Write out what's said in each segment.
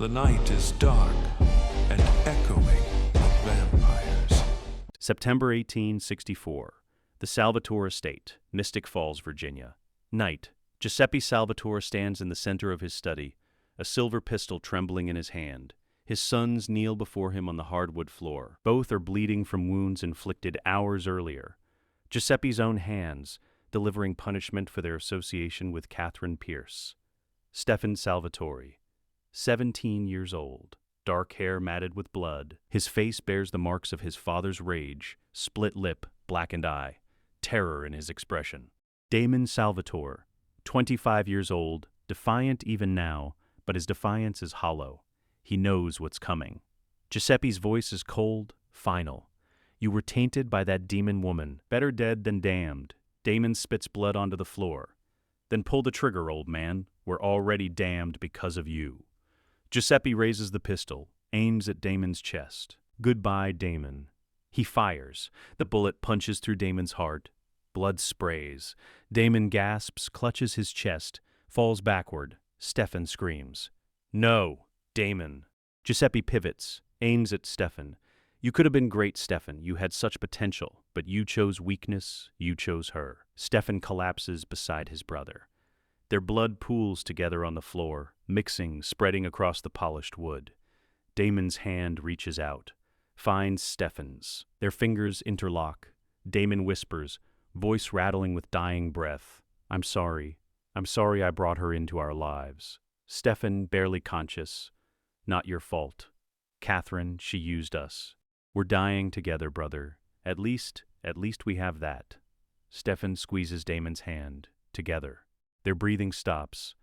The night is dark and echoing with vampires. September 1864. The Salvatore estate, Mystic Falls, Virginia. Night. Giuseppe Salvatore stands in the center of his study, a silver pistol trembling in his hand. His sons kneel before him on the hardwood floor. Both are bleeding from wounds inflicted hours earlier. Giuseppe's own hands, delivering punishment for their association with Katherine Pierce. Stefan Salvatore, 17 years old, dark hair matted with blood. His face bears the marks of his father's rage, split lip, blackened eye, terror in his expression. Damon Salvatore, 25 years old, defiant even now, but his defiance is hollow. He knows what's coming. Giuseppe's voice is cold, final. You were tainted by that demon woman, better dead than damned. Damon spits blood onto the floor. Then pull the trigger, old man. We're already damned because of you. Giuseppe raises the pistol, aims at Damon's chest. Goodbye, Damon. He fires. The bullet punches through Damon's heart. Blood sprays. Damon gasps, clutches his chest, falls backward. Stefan screams. No, Damon. Giuseppe pivots, aims at Stefan. You could have been great, Stefan. You had such potential, but you chose weakness. You chose her. Stefan collapses beside his brother. Their blood pools together on the floor, mixing, spreading across the polished wood. Damon's hand reaches out, finds Stefan's. Their fingers interlock. Damon whispers, voice rattling with dying breath. I'm sorry. I'm sorry I brought her into our lives. Stefan, barely conscious. Not your fault. Katherine, she used us. We're dying together, brother. At least we have that. Stefan squeezes Damon's hand. Together. Their breathing stops.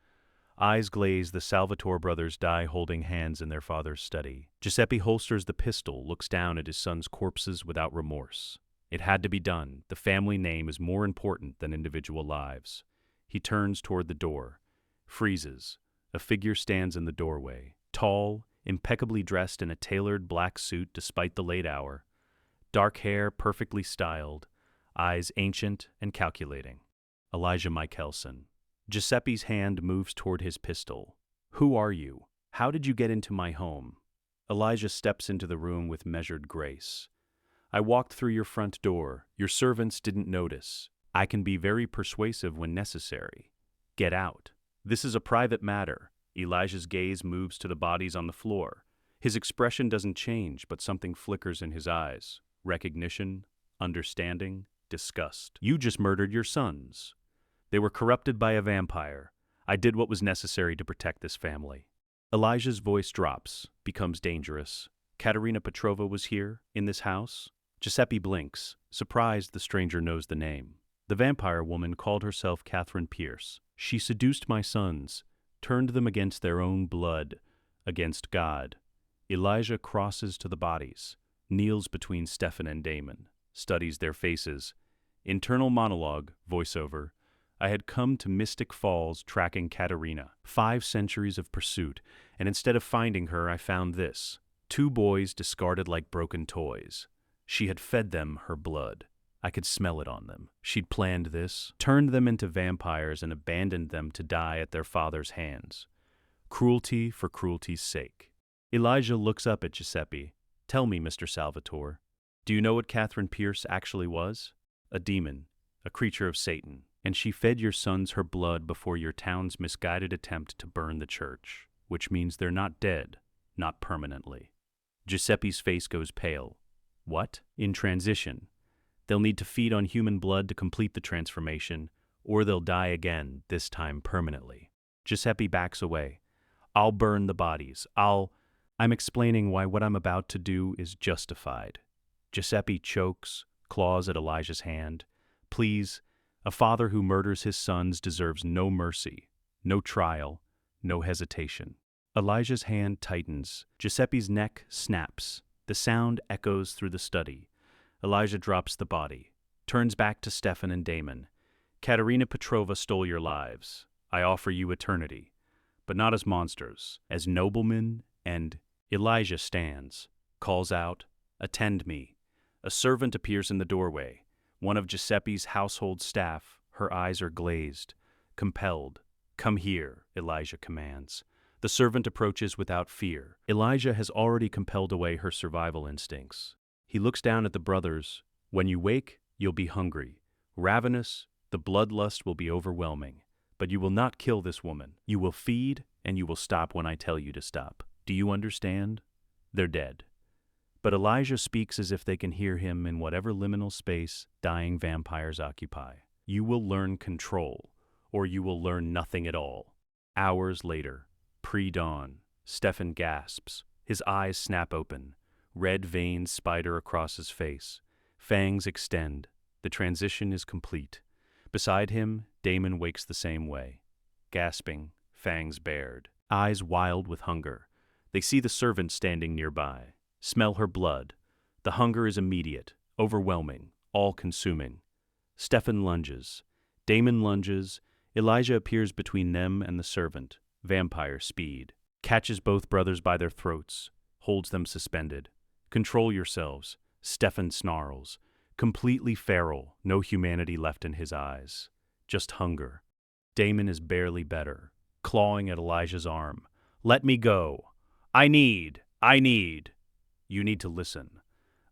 Eyes glaze, the Salvatore brothers die holding hands in their father's study. Giuseppe holsters the pistol, looks down at his son's corpses without remorse. It had to be done. The family name is more important than individual lives. He turns toward the door. Freezes. A figure stands in the doorway. Tall, impeccably dressed in a tailored black suit despite the late hour. Dark hair perfectly styled. Eyes ancient and calculating. Elijah Mikaelson. Giuseppe's hand moves toward his pistol. Who are you? How did you get into my home? Elijah steps into the room with measured grace. I walked through your front door. Your servants didn't notice. I can be very persuasive when necessary. Get out. This is a private matter. Elijah's gaze moves to the bodies on the floor. His expression doesn't change, but something flickers in his eyes. Recognition, understanding, disgust. You just murdered your sons. They were corrupted by a vampire. I did what was necessary to protect this family. Elijah's voice drops, becomes dangerous. Katerina Petrova was here, in this house? Giuseppe blinks, surprised the stranger knows the name. The vampire woman called herself Katherine Pierce. She seduced my sons, turned them against their own blood, against God. Elijah crosses to the bodies, kneels between Stefan and Damon, studies their faces. Internal monologue, voiceover. I had come to Mystic Falls tracking Katherina. 5 centuries of pursuit, and instead of finding her, I found this. 2 boys discarded like broken toys. She had fed them her blood. I could smell it on them. She'd planned this, turned them into vampires and abandoned them to die at their father's hands. Cruelty for cruelty's sake. Elijah looks up at Giuseppe. Tell me, Mr. Salvatore, do you know what Katherine Pierce actually was? A demon, a creature of Satan. And she fed your sons her blood before your town's misguided attempt to burn the church, which means they're not dead, not permanently. Giuseppe's face goes pale. What? In transition. They'll need to feed on human blood to complete the transformation, or they'll die again, this time permanently. Giuseppe backs away. I'll burn the bodies. I'm explaining why what I'm about to do is justified. Giuseppe chokes, claws at Elijah's hand. Please, a father who murders his sons deserves no mercy, no trial, no hesitation. Elijah's hand tightens. Giuseppe's neck snaps. The sound echoes through the study. Elijah drops the body, turns back to Stefan and Damon. Katerina Petrova stole your lives. I offer you eternity, but not as monsters, as noblemen. And Elijah stands, calls out, attend me. A servant appears in the doorway. One of Giuseppe's household staff. Her eyes are glazed, compelled. Come here, Elijah commands. The servant approaches without fear. Elijah has already compelled away her survival instincts. He looks down at the brothers. When you wake, you'll be hungry, ravenous, the bloodlust will be overwhelming. But you will not kill this woman. You will feed, and you will stop when I tell you to stop. Do you understand? They're dead. But Elijah speaks as if they can hear him in whatever liminal space dying vampires occupy. You will learn control, or you will learn nothing at all. Hours later, pre-dawn, Stefan gasps. His eyes snap open. Red veins spider across his face. Fangs extend. The transition is complete. Beside him, Damon wakes the same way. Gasping, fangs bared, eyes wild with hunger. They see the servant standing nearby. Smell her blood. The hunger is immediate, overwhelming, all-consuming. Stefan lunges. Damon lunges. Elijah appears between them and the servant, vampire speed. Catches both brothers by their throats, holds them suspended. Control yourselves, Stefan snarls. Completely feral, no humanity left in his eyes. Just hunger. Damon is barely better, clawing at Elijah's arm. Let me go. I need. You need to listen.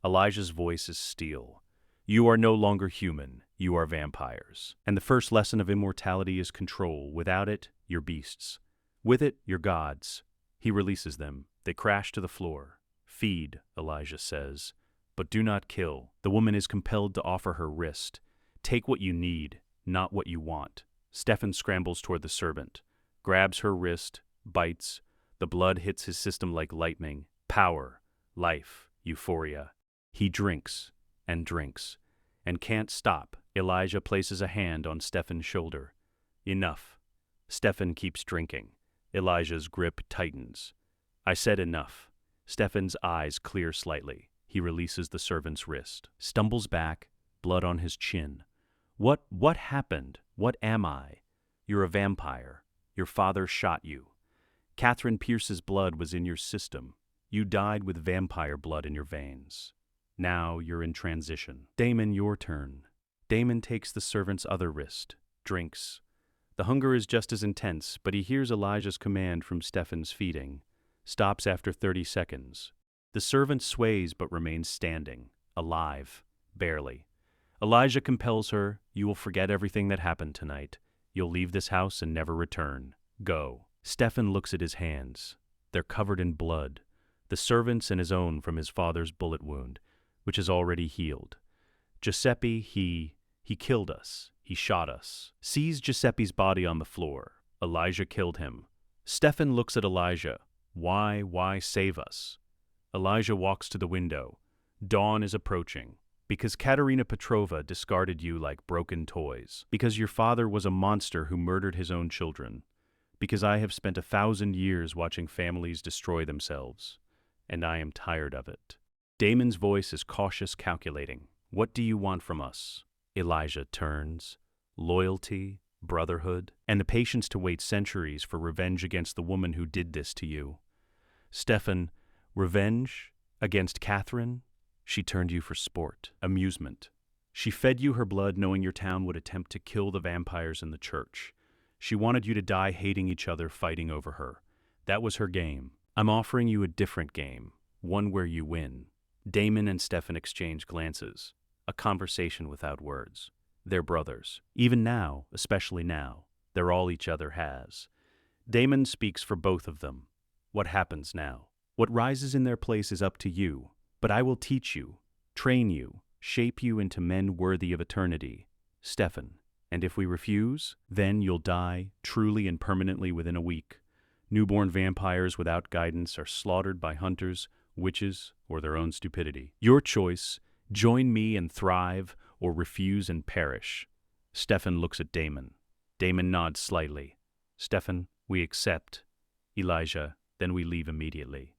Elijah's voice is steel. You are no longer human. You are vampires. And the first lesson of immortality is control. Without it, you're beasts. With it, you're gods. He releases them. They crash to the floor. Feed, Elijah says. But do not kill. The woman is compelled to offer her wrist. Take what you need, not what you want. Stefan scrambles toward the servant, grabs her wrist, bites. The blood hits his system like lightning. Power, life, euphoria. He drinks, and can't stop. Elijah places a hand on Stefan's shoulder. Enough. Stefan keeps drinking. Elijah's grip tightens. I said enough. Stefan's eyes clear slightly. He releases the servant's wrist, stumbles back, blood on his chin. What happened? What am I? You're a vampire. Your father shot you. Katherine Pierce's blood was in your system. You died with vampire blood in your veins. Now you're in transition. Damon, your turn. Damon takes the servant's other wrist, drinks. The hunger is just as intense, but he hears Elijah's command from Stefan's feeding. Stops after 30 seconds. The servant sways but remains standing, alive, barely. Elijah compels her, you will forget everything that happened tonight. You'll leave this house and never return. Go. Stefan looks at his hands. They're covered in blood. The servant's and his own from his father's bullet wound, which has already healed. Giuseppe, he killed us. He shot us. Sees Giuseppe's body on the floor. Elijah killed him. Stefan looks at Elijah. Why save us? Elijah walks to the window. Dawn is approaching. Because Katerina Petrova discarded you like broken toys. Because your father was a monster who murdered his own children. Because I have spent 1,000 years watching families destroy themselves. And I am tired of it. Damon's voice is cautious, calculating. What do you want from us? Elijah turns. Loyalty, brotherhood, and the patience to wait centuries for revenge against the woman who did this to you. Stefan, revenge against Katherine? She turned you for sport, amusement. She fed you her blood knowing your town would attempt to kill the vampires in the church. She wanted you to die hating each other, fighting over her. That was her game. I'm offering you a different game, one where you win. Damon and Stefan exchange glances, a conversation without words. They're brothers. Even now, especially now, they're all each other has. Damon speaks for both of them. What happens now? What rises in their place is up to you, but I will teach you, train you, shape you into men worthy of eternity. Stefan, and if we refuse, then you'll die, truly and permanently within a week. Newborn vampires without guidance are slaughtered by hunters, witches, or their own stupidity. Your choice, join me and thrive, or refuse and perish. Stefan looks at Damon. Damon nods slightly. Stefan, we accept. Elijah, then we leave immediately.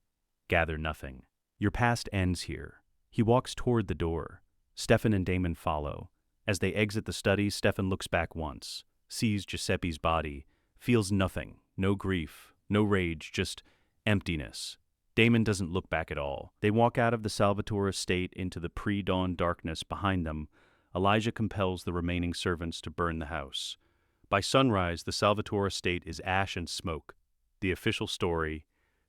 Gather nothing. Your past ends here. He walks toward the door. Stefan and Damon follow. As they exit the study, Stefan looks back once, sees Giuseppe's body, feels nothing, no grief, no rage, just emptiness. Damon doesn't look back at all. They walk out of the Salvatore estate into the pre-dawn darkness behind them. Elijah compels the remaining servants to burn the house. By sunrise, the Salvatore estate is ash and smoke. The official story,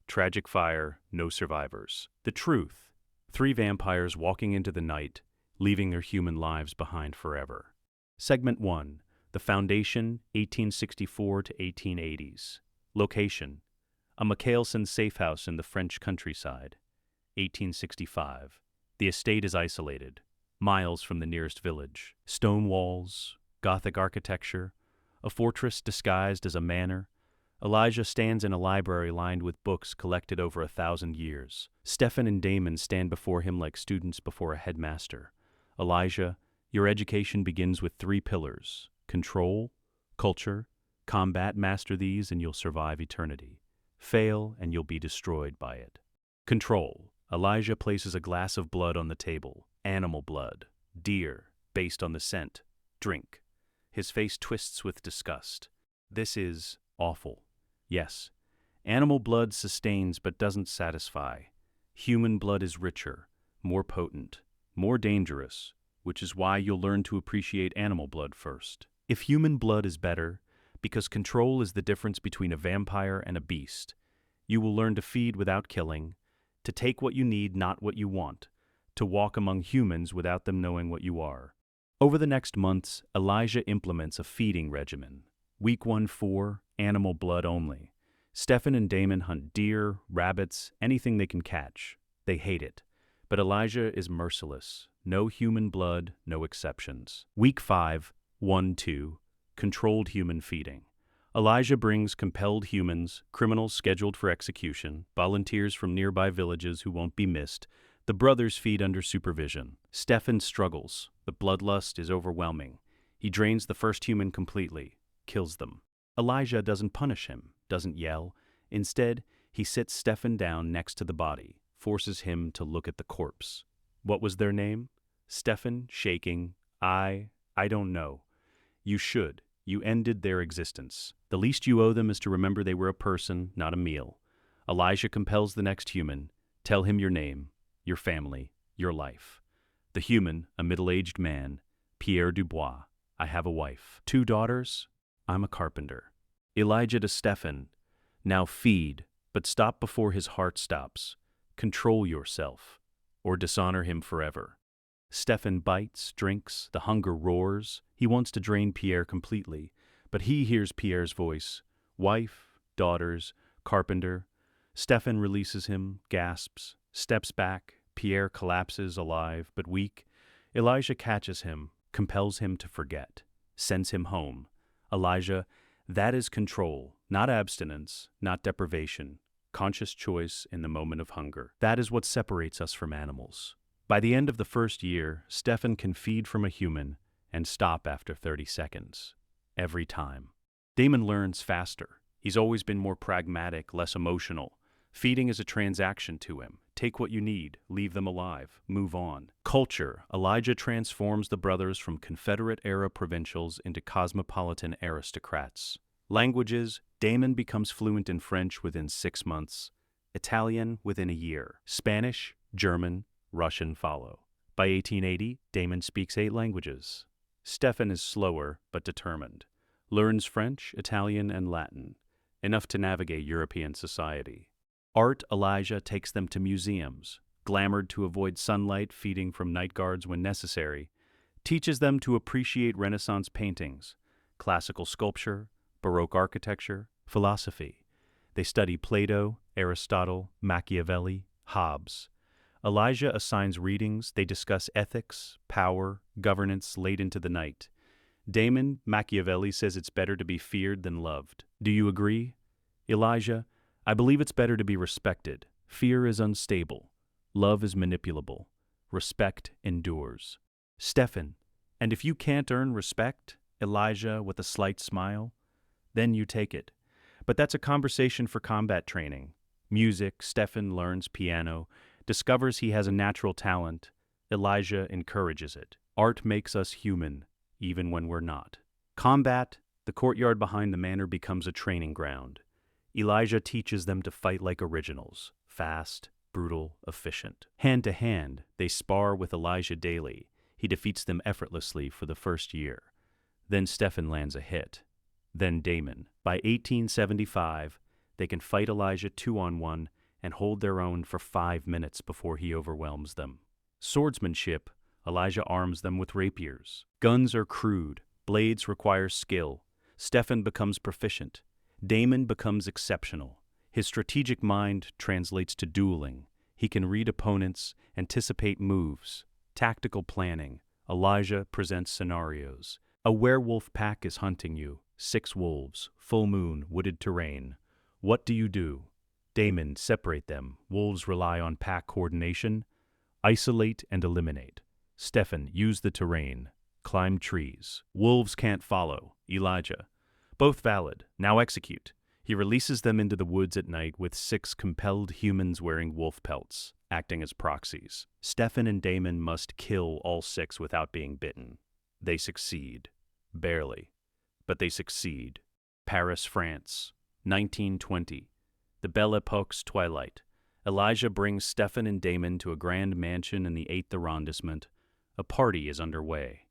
tragic fire, no survivors. The truth, 3 vampires walking into the night, leaving their human lives behind forever. Segment 1, The Foundation, 1864 to 1880s. Location, a Mikaelson safe house in the French countryside. 1865. The estate is isolated, miles from the nearest village. Stone walls, Gothic architecture, a fortress disguised as a manor. Elijah stands in a library lined with books collected over 1,000 years. Stefan and Damon stand before him like students before a headmaster. Elijah, your education begins with 3 pillars: control, culture, combat. Master these and you'll survive eternity. Fail and you'll be destroyed by it. Control. Elijah places a glass of blood on the table. Animal blood. Deer, based on the scent. Drink. His face twists with disgust. This is awful. Yes, animal blood sustains but doesn't satisfy. Human blood is richer, more potent, more dangerous, which is why you'll learn to appreciate animal blood first. If human blood is better, because control is the difference between a vampire and a beast, you will learn to feed without killing, to take what you need, not what you want, to walk among humans without them knowing what you are. Over the next months, Elijah implements a feeding regimen. Week 1, 4, animal blood only. Stefan and Damon hunt deer, rabbits, anything they can catch. They hate it. But Elijah is merciless. No human blood, no exceptions. Week 5, 1, 2, controlled human feeding. Elijah brings compelled humans, criminals scheduled for execution, volunteers from nearby villages who won't be missed. The brothers feed under supervision. Stefan struggles. The bloodlust is overwhelming. He drains the first human completely, kills them. Elijah doesn't punish him, doesn't yell. Instead, he sits Stefan down next to the body, forces him to look at the corpse. What was their name? Stefan, shaking. I don't know. You should. You ended their existence. The least you owe them is to remember they were a person, not a meal. Elijah compels the next human. Tell him your name, your family, your life. The human, a middle-aged man. Pierre Dubois. I have a wife. 2 daughters. I'm a carpenter. Elijah to Stefan. Now feed, but stop before his heart stops. Control yourself, or dishonor him forever. Stefan bites, drinks, the hunger roars. He wants to drain Pierre completely, but he hears Pierre's voice. Wife, daughters, carpenter. Stefan releases him, gasps, steps back. Pierre collapses, alive but weak. Elijah catches him, compels him to forget, sends him home. Elijah, that is control, not abstinence, not deprivation, conscious choice in the moment of hunger. That is what separates us from animals. By the end of the first year, Stefan can feed from a human and stop after 30 seconds. Every time. Damon learns faster. He's always been more pragmatic, less emotional. Feeding is a transaction to him. Take what you need, leave them alive, move on. Culture. Elijah transforms the brothers from Confederate-era provincials into cosmopolitan aristocrats. Languages. Damon becomes fluent in French within 6 months. Italian within a year. Spanish, German, Russian follow. By 1880, Damon speaks 8 languages. Stefan is slower but determined. Learns French, Italian, and Latin, enough to navigate European society. Art. Elijah takes them to museums, glamored to avoid sunlight, feeding from night guards when necessary, teaches them to appreciate Renaissance paintings, classical sculpture, Baroque architecture, philosophy. They study Plato, Aristotle, Machiavelli, Hobbes. Elijah assigns readings. They discuss ethics, power, governance late into the night. Damon, Machiavelli says it's better to be feared than loved. Do you agree? Elijah, I believe it's better to be respected. Fear is unstable. Love is manipulable. Respect endures. Stefan, and if you can't earn respect, Elijah with a slight smile, then you take it. But that's a conversation for combat training. Music. Stefan learns piano, discovers he has a natural talent. Elijah encourages it. Art makes us human, even when we're not. Combat. The courtyard behind the manor becomes a training ground. Elijah teaches them to fight like originals, fast, brutal, efficient. Hand to hand, they spar with Elijah daily. He defeats them effortlessly for the first year. Then Stefan lands a hit. Then Damon. By 1875, They can fight Elijah 2-on-1 and hold their own for 5 minutes before he overwhelms them. Swordsmanship, Elijah arms them with rapiers. Guns are crude. Blades require skill. Stefan becomes proficient. Damon becomes exceptional. His strategic mind translates to dueling. He can read opponents, anticipate moves. Tactical planning. Elijah presents scenarios. A werewolf pack is hunting you. 6 wolves. Full moon. Wooded terrain. What do you do? Damon, separate them. Wolves rely on pack coordination. Isolate and eliminate. Stefan, use the terrain. Climb trees. Wolves can't follow. Elijah. Both valid. Now execute. He releases them into the woods at night with 6 compelled humans wearing wolf pelts, acting as proxies. Stefan and Damon must kill all 6 without being bitten. They succeed. Barely. But they succeed. Paris, France. 1920. The Belle Epoque's twilight. Elijah brings Stefan and Damon to a grand mansion in the 8th arrondissement. A party is underway.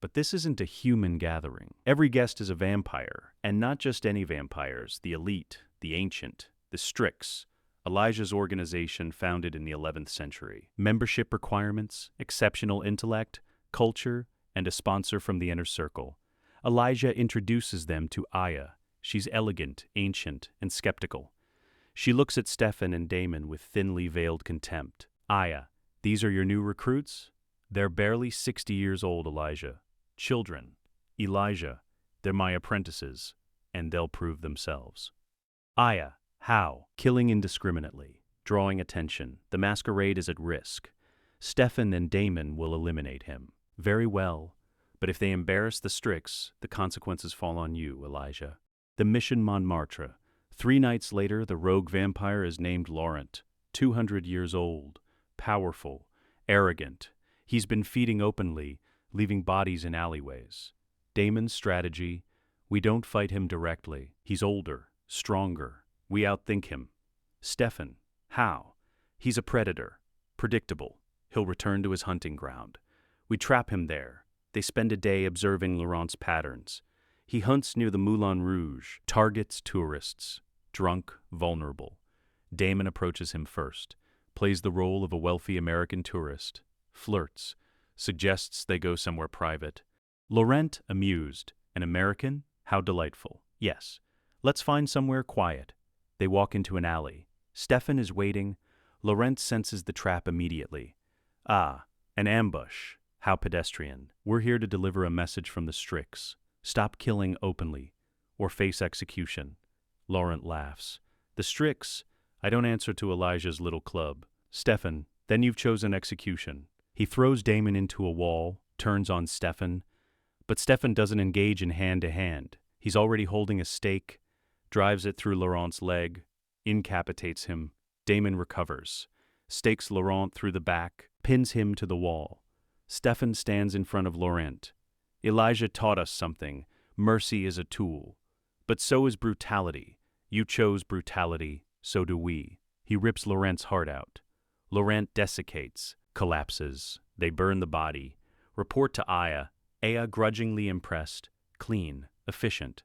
But this isn't a human gathering. Every guest is a vampire, and not just any vampires, the elite, the ancient, the Strix, Elijah's organization founded in the 11th century. Membership requirements, exceptional intellect, culture, and a sponsor from the inner circle. Elijah introduces them to Aya. She's elegant, ancient, and skeptical. She looks at Stefan and Damon with thinly veiled contempt. Aya, these are your new recruits? They're barely 60 years old, Elijah. Children. Elijah, they're my apprentices, and they'll prove themselves. Aya, how? Killing indiscriminately, drawing attention. The masquerade is at risk. Stefan and Damon will eliminate him. Very well, but if they embarrass the Strix, the consequences fall on you, Elijah. The mission Montmartre. 3 nights later, the rogue vampire is named Laurent, 200 years old, powerful, arrogant. He's been feeding openly, leaving bodies in alleyways. Damon's strategy, we don't fight him directly. He's older, stronger. We outthink him. Stefan, how? He's a predator. Predictable. He'll return to his hunting ground. We trap him there. They spend a day observing Laurent's patterns. He hunts near the Moulin Rouge, targets tourists. Drunk, vulnerable. Damon approaches him first, plays the role of a wealthy American tourist, flirts, suggests they go somewhere private. Laurent, amused. An American? How delightful. Yes. Let's find somewhere quiet. They walk into an alley. Stefan is waiting. Laurent senses the trap immediately. Ah, an ambush. How pedestrian. We're here to deliver a message from the Strix. Stop killing openly, or face execution. Laurent laughs. The Strix? I don't answer to Elijah's little club. Stefan, then you've chosen execution. He throws Damon into a wall, turns on Stefan, but Stefan doesn't engage in hand-to-hand. He's already holding a stake, drives it through Laurent's leg, incapacitates him. Damon recovers, stakes Laurent through the back, pins him to the wall. Stefan stands in front of Laurent. Elijah taught us something. Mercy is a tool. But so is brutality. You chose brutality, so do we. He rips Laurent's heart out. Laurent desiccates, collapses. They burn the body. Report to Aya. Aya grudgingly impressed. Clean, efficient.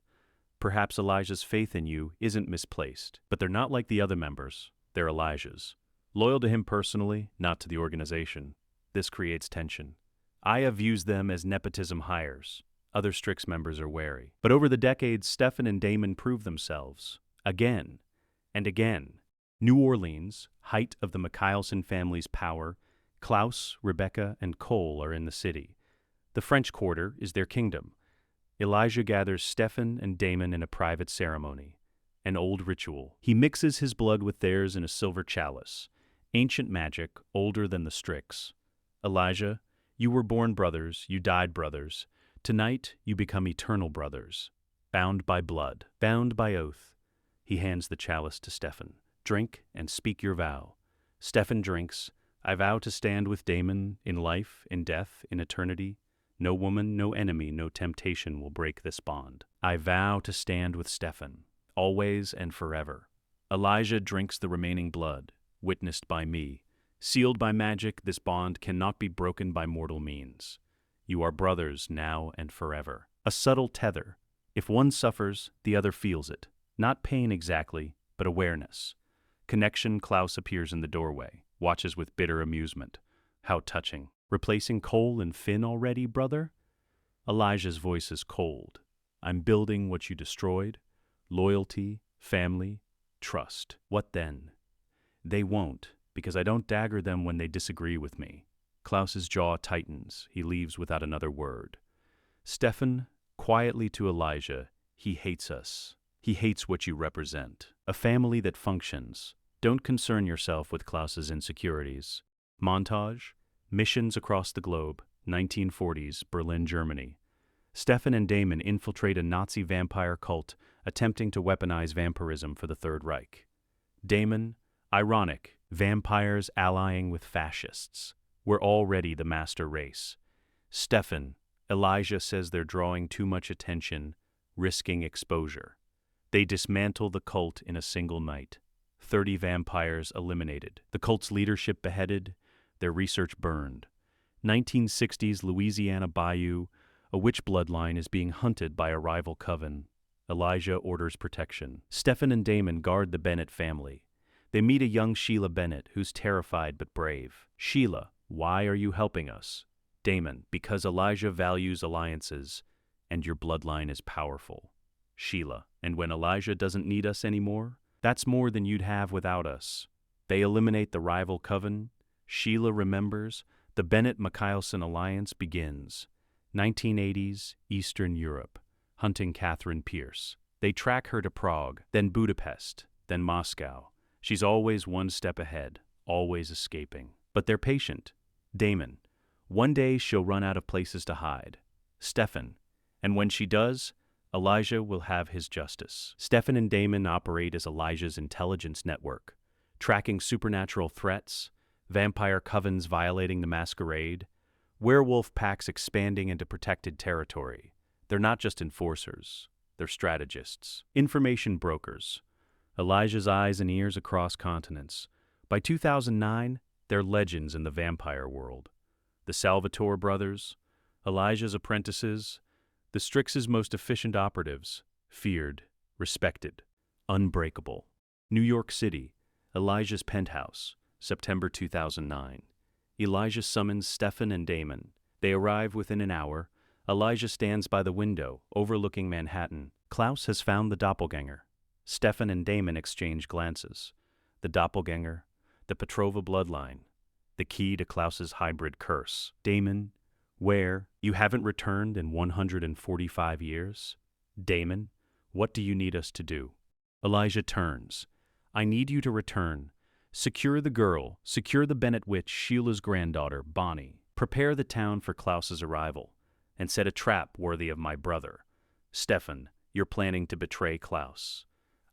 Perhaps Elijah's faith in you isn't misplaced, but they're not like the other members. They're Elijah's. Loyal to him personally, not to the organization. This creates tension. Aya views them as nepotism hires. Other Strix members are wary. But over the decades, Stefan and Damon prove themselves. Again and again. New Orleans, height of the Mikaelson family's power, Klaus, Rebecca, and Cole are in the city. The French Quarter is their kingdom. Elijah gathers Stefan and Damon in a private ceremony, an old ritual. He mixes his blood with theirs in a silver chalice, ancient magic older than the Strix. Elijah, you were born brothers, you died brothers. Tonight you become eternal brothers, bound by blood, bound by oath. He hands the chalice to Stefan. Drink and speak your vow. Stefan drinks. I vow to stand with Damon in life, in death, in eternity. No woman, no enemy, no temptation will break this bond. I vow to stand with Stefan, always and forever. Elijah drinks the remaining blood, witnessed by me. Sealed by magic, this bond cannot be broken by mortal means. You are brothers now and forever. A subtle tether. If one suffers, the other feels it. Not pain exactly, but awareness. Connection. Klaus appears in the doorway, watches with bitter amusement. How touching. Replacing Cole and Finn already, brother? Elijah's voice is cold. I'm building what you destroyed. Loyalty, family, trust. What then? They won't, because I don't dagger them when they disagree with me. Klaus's jaw tightens. He leaves without another word. Stefan, quietly to Elijah, he hates us. He hates what you represent. A family that functions. Don't concern yourself with Klaus's insecurities. Montage. Missions across the globe. 1940s, Berlin, Germany. Stefan and Damon infiltrate a Nazi vampire cult attempting to weaponize vampirism for the Third Reich. Damon, ironic, vampires allying with fascists. We're already the master race. Stefan, Elijah says they're drawing too much attention, risking exposure. They dismantle the cult in a single night. 30 vampires eliminated. The cult's leadership beheaded, their research burned. 1960s Louisiana Bayou, a witch bloodline is being hunted by a rival coven. Elijah orders protection. Stefan and Damon guard the Bennett family. They meet a young Sheila Bennett who's terrified but brave. Sheila, why are you helping us? Damon, because Elijah values alliances, and your bloodline is powerful. Sheila, and when Elijah doesn't need us anymore, that's more than you'd have without us. They eliminate the rival coven. Sheila remembers. The Bennett-Mikaelson alliance begins. 1980s, Eastern Europe. Hunting Katherine Pierce. They track her to Prague, then Budapest, then Moscow. She's always one step ahead, always escaping. But they're patient. Damon. One day she'll run out of places to hide. Stefan. And when she does, Elijah will have his justice. Stefan and Damon operate as Elijah's intelligence network, tracking supernatural threats, vampire covens violating the masquerade, werewolf packs expanding into protected territory. They're not just enforcers, they're strategists, information brokers. Elijah's eyes and ears across continents. By 2009, they're legends in the vampire world. The Salvatore brothers, Elijah's apprentices, the Strix's most efficient operatives, feared, respected, unbreakable. New York City, Elijah's penthouse, September 2009. Elijah summons Stefan and Damon. They arrive within an hour. Elijah stands by the window, overlooking Manhattan. Klaus has found the doppelganger. Stefan and Damon exchange glances. The doppelganger, the Petrova bloodline, the key to Klaus's hybrid curse. Damon, where? You haven't returned in 145 years? Damon, what do you need us to do? Elijah turns. I need you to return. Secure the girl, secure the Bennett witch, Sheila's granddaughter, Bonnie. Prepare the town for Klaus's arrival, and set a trap worthy of my brother. Stefan, you're planning to betray Klaus.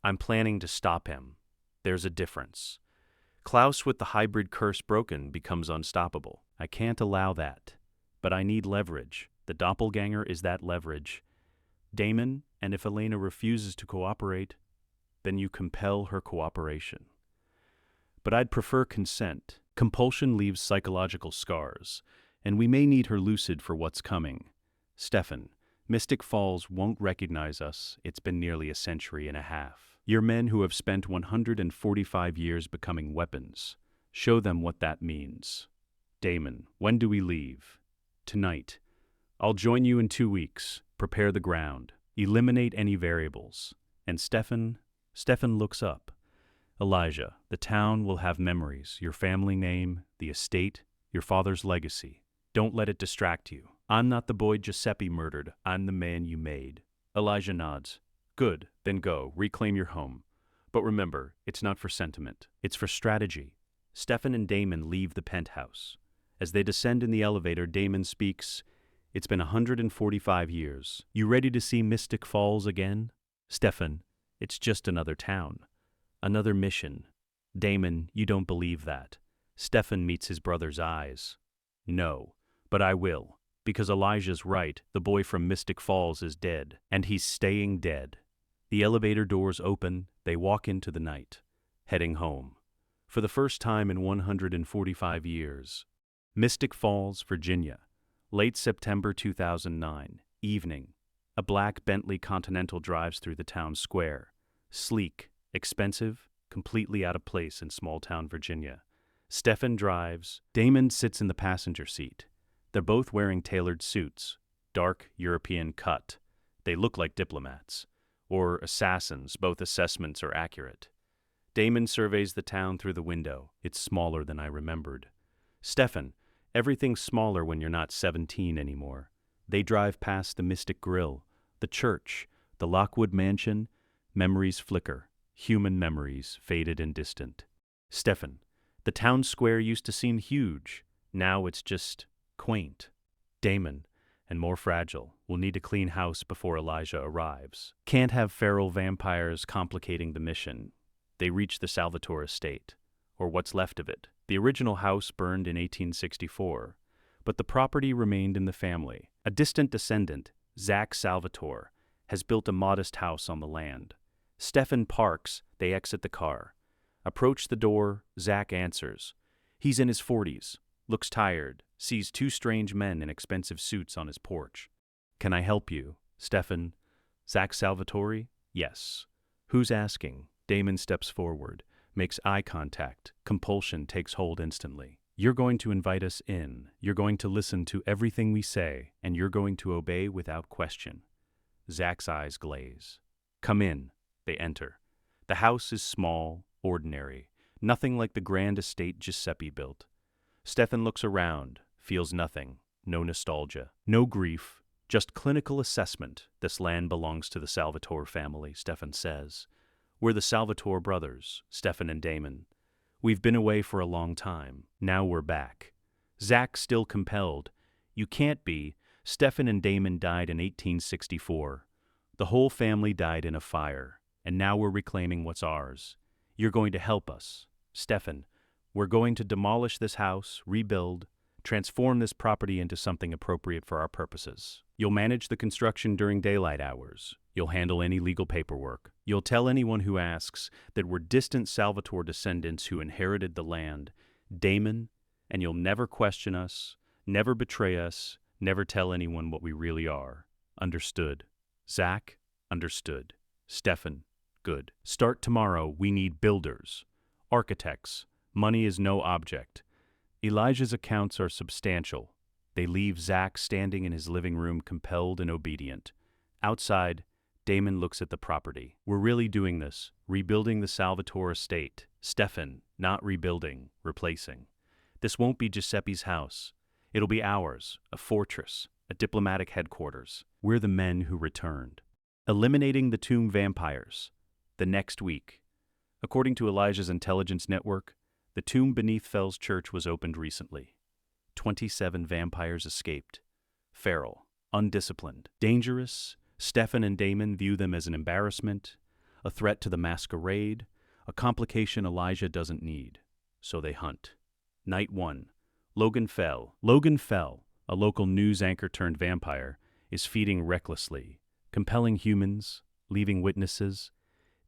I'm planning to stop him. There's a difference. Klaus with the hybrid curse broken becomes unstoppable. I can't allow that. But I need leverage. The doppelganger is that leverage. Damon, and if Elena refuses to cooperate, then you compel her cooperation. But I'd prefer consent. Compulsion leaves psychological scars, and we may need her lucid for what's coming. Stefan, Mystic Falls won't recognize us. It's been nearly a century and a half. You're men who have spent 145 years becoming weapons. Show them what that means. Damon, when do we leave? Tonight. I'll join you in 2 weeks. Prepare the ground. Eliminate any variables. And Stefan looks up. Elijah, the town will have memories, your family name, the estate, your father's legacy. Don't let it distract you. I'm not the boy Giuseppe murdered. I'm the man you made. Elijah nods. Good, then go, reclaim your home. But remember, it's not for sentiment. It's for strategy. Stefan and Damon leave the penthouse. As they descend in the elevator, Damon speaks. It's been 145 years. You ready to see Mystic Falls again? Stefan, it's just another town. Another mission. Damon, you don't believe that. Stefan meets his brother's eyes. No, but I will. Because Elijah's right, the boy from Mystic Falls is dead, and he's staying dead. The elevator doors open, they walk into the night, heading home. For the first time in 145 years. Mystic Falls, Virginia. Late September 2009. Evening. A black Bentley Continental drives through the town square. Sleek, Expensive, completely out of place in small-town Virginia. Stefan drives. Damon sits in the passenger seat. They're both wearing tailored suits, dark European cut. They look like diplomats. Or assassins, both assessments are accurate. Damon surveys the town through the window. It's smaller than I remembered. Stefan, everything's smaller when you're not 17 anymore. They drive past the Mystic Grill, the church, the Lockwood Mansion. Memories flicker. Human memories, faded and distant. Stefan, the town square used to seem huge. Now it's just quaint. Damon, and more fragile. We'll need a clean house before Elijah arrives. Can't have feral vampires complicating the mission. They reach the Salvatore estate, or what's left of it. The original house burned in 1864, but the property remained in the family. A distant descendant, Zach Salvatore, has built a modest house on the land. Stefan parks, they exit the car. Approach the door, Zach answers. He's in his 40s, looks tired, sees two strange men in expensive suits on his porch. Can I help you, Stefan? Zach Salvatore? Yes. Who's asking? Damon steps forward, makes eye contact. Compulsion takes hold instantly. You're going to invite us in. You're going to listen to everything we say, and you're going to obey without question. Zach's eyes glaze. Come in. They enter. The house is small, ordinary, nothing like the grand estate Giuseppe built. Stefan looks around, feels nothing, no nostalgia, no grief, just clinical assessment. This land belongs to the Salvatore family, Stefan says. We're the Salvatore brothers, Stefan and Damon. We've been away for a long time. Now we're back. Zach still compelled. You can't be. Stefan and Damon died in 1864. The whole family died in a fire. And now we're reclaiming what's ours. You're going to help us. Stefan, we're going to demolish this house, rebuild, transform this property into something appropriate for our purposes. You'll manage the construction during daylight hours. You'll handle any legal paperwork. You'll tell anyone who asks that we're distant Salvatore descendants who inherited the land, Damon, and you'll never question us, never betray us, never tell anyone what we really are. Understood. Zach, understood. Stefan, good. Start tomorrow. We need builders, architects. Money is no object. Elijah's accounts are substantial. They leave Zach standing in his living room, compelled and obedient. Outside, Damon looks at the property. We're really doing this, rebuilding the Salvatore estate. Stefan, not rebuilding, replacing. This won't be Giuseppe's house. It'll be ours, a fortress, a diplomatic headquarters. We're the men who returned. Eliminating the tomb vampires. The next week. According to Elijah's intelligence network, the tomb beneath Fell's church was opened recently. 27 vampires escaped. Feral, undisciplined, dangerous. Stefan and Damon view them as an embarrassment, a threat to the masquerade, a complication Elijah doesn't need. So they hunt. Night 1. Logan Fell. Logan Fell, a local news anchor turned vampire, is feeding recklessly, compelling humans, leaving witnesses.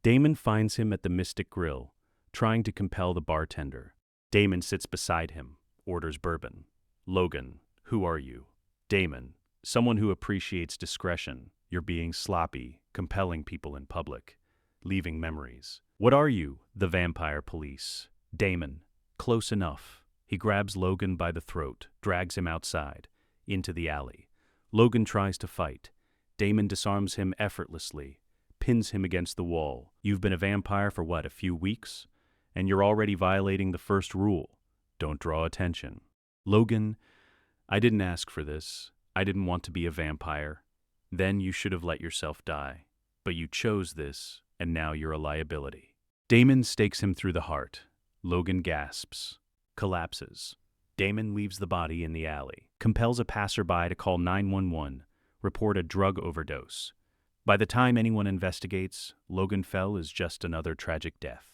Damon finds him at the Mystic Grill, trying to compel the bartender. Damon sits beside him, orders bourbon. Logan, who are you? Damon, someone who appreciates discretion. You're being sloppy, compelling people in public, leaving memories. What are you? The vampire police. Damon, close enough. He grabs Logan by the throat, drags him outside, into the alley. Logan tries to fight. Damon disarms him effortlessly, pins him against the wall. You've been a vampire for what, a few weeks? And you're already violating the first rule. Don't draw attention. Logan, I didn't ask for this. I didn't want to be a vampire. Then you should have let yourself die. But you chose this, and now you're a liability. Damon stakes him through the heart. Logan gasps, collapses. Damon leaves the body in the alley, compels a passerby to call 911, report a drug overdose. By the time anyone investigates, Logan Fell is just another tragic death.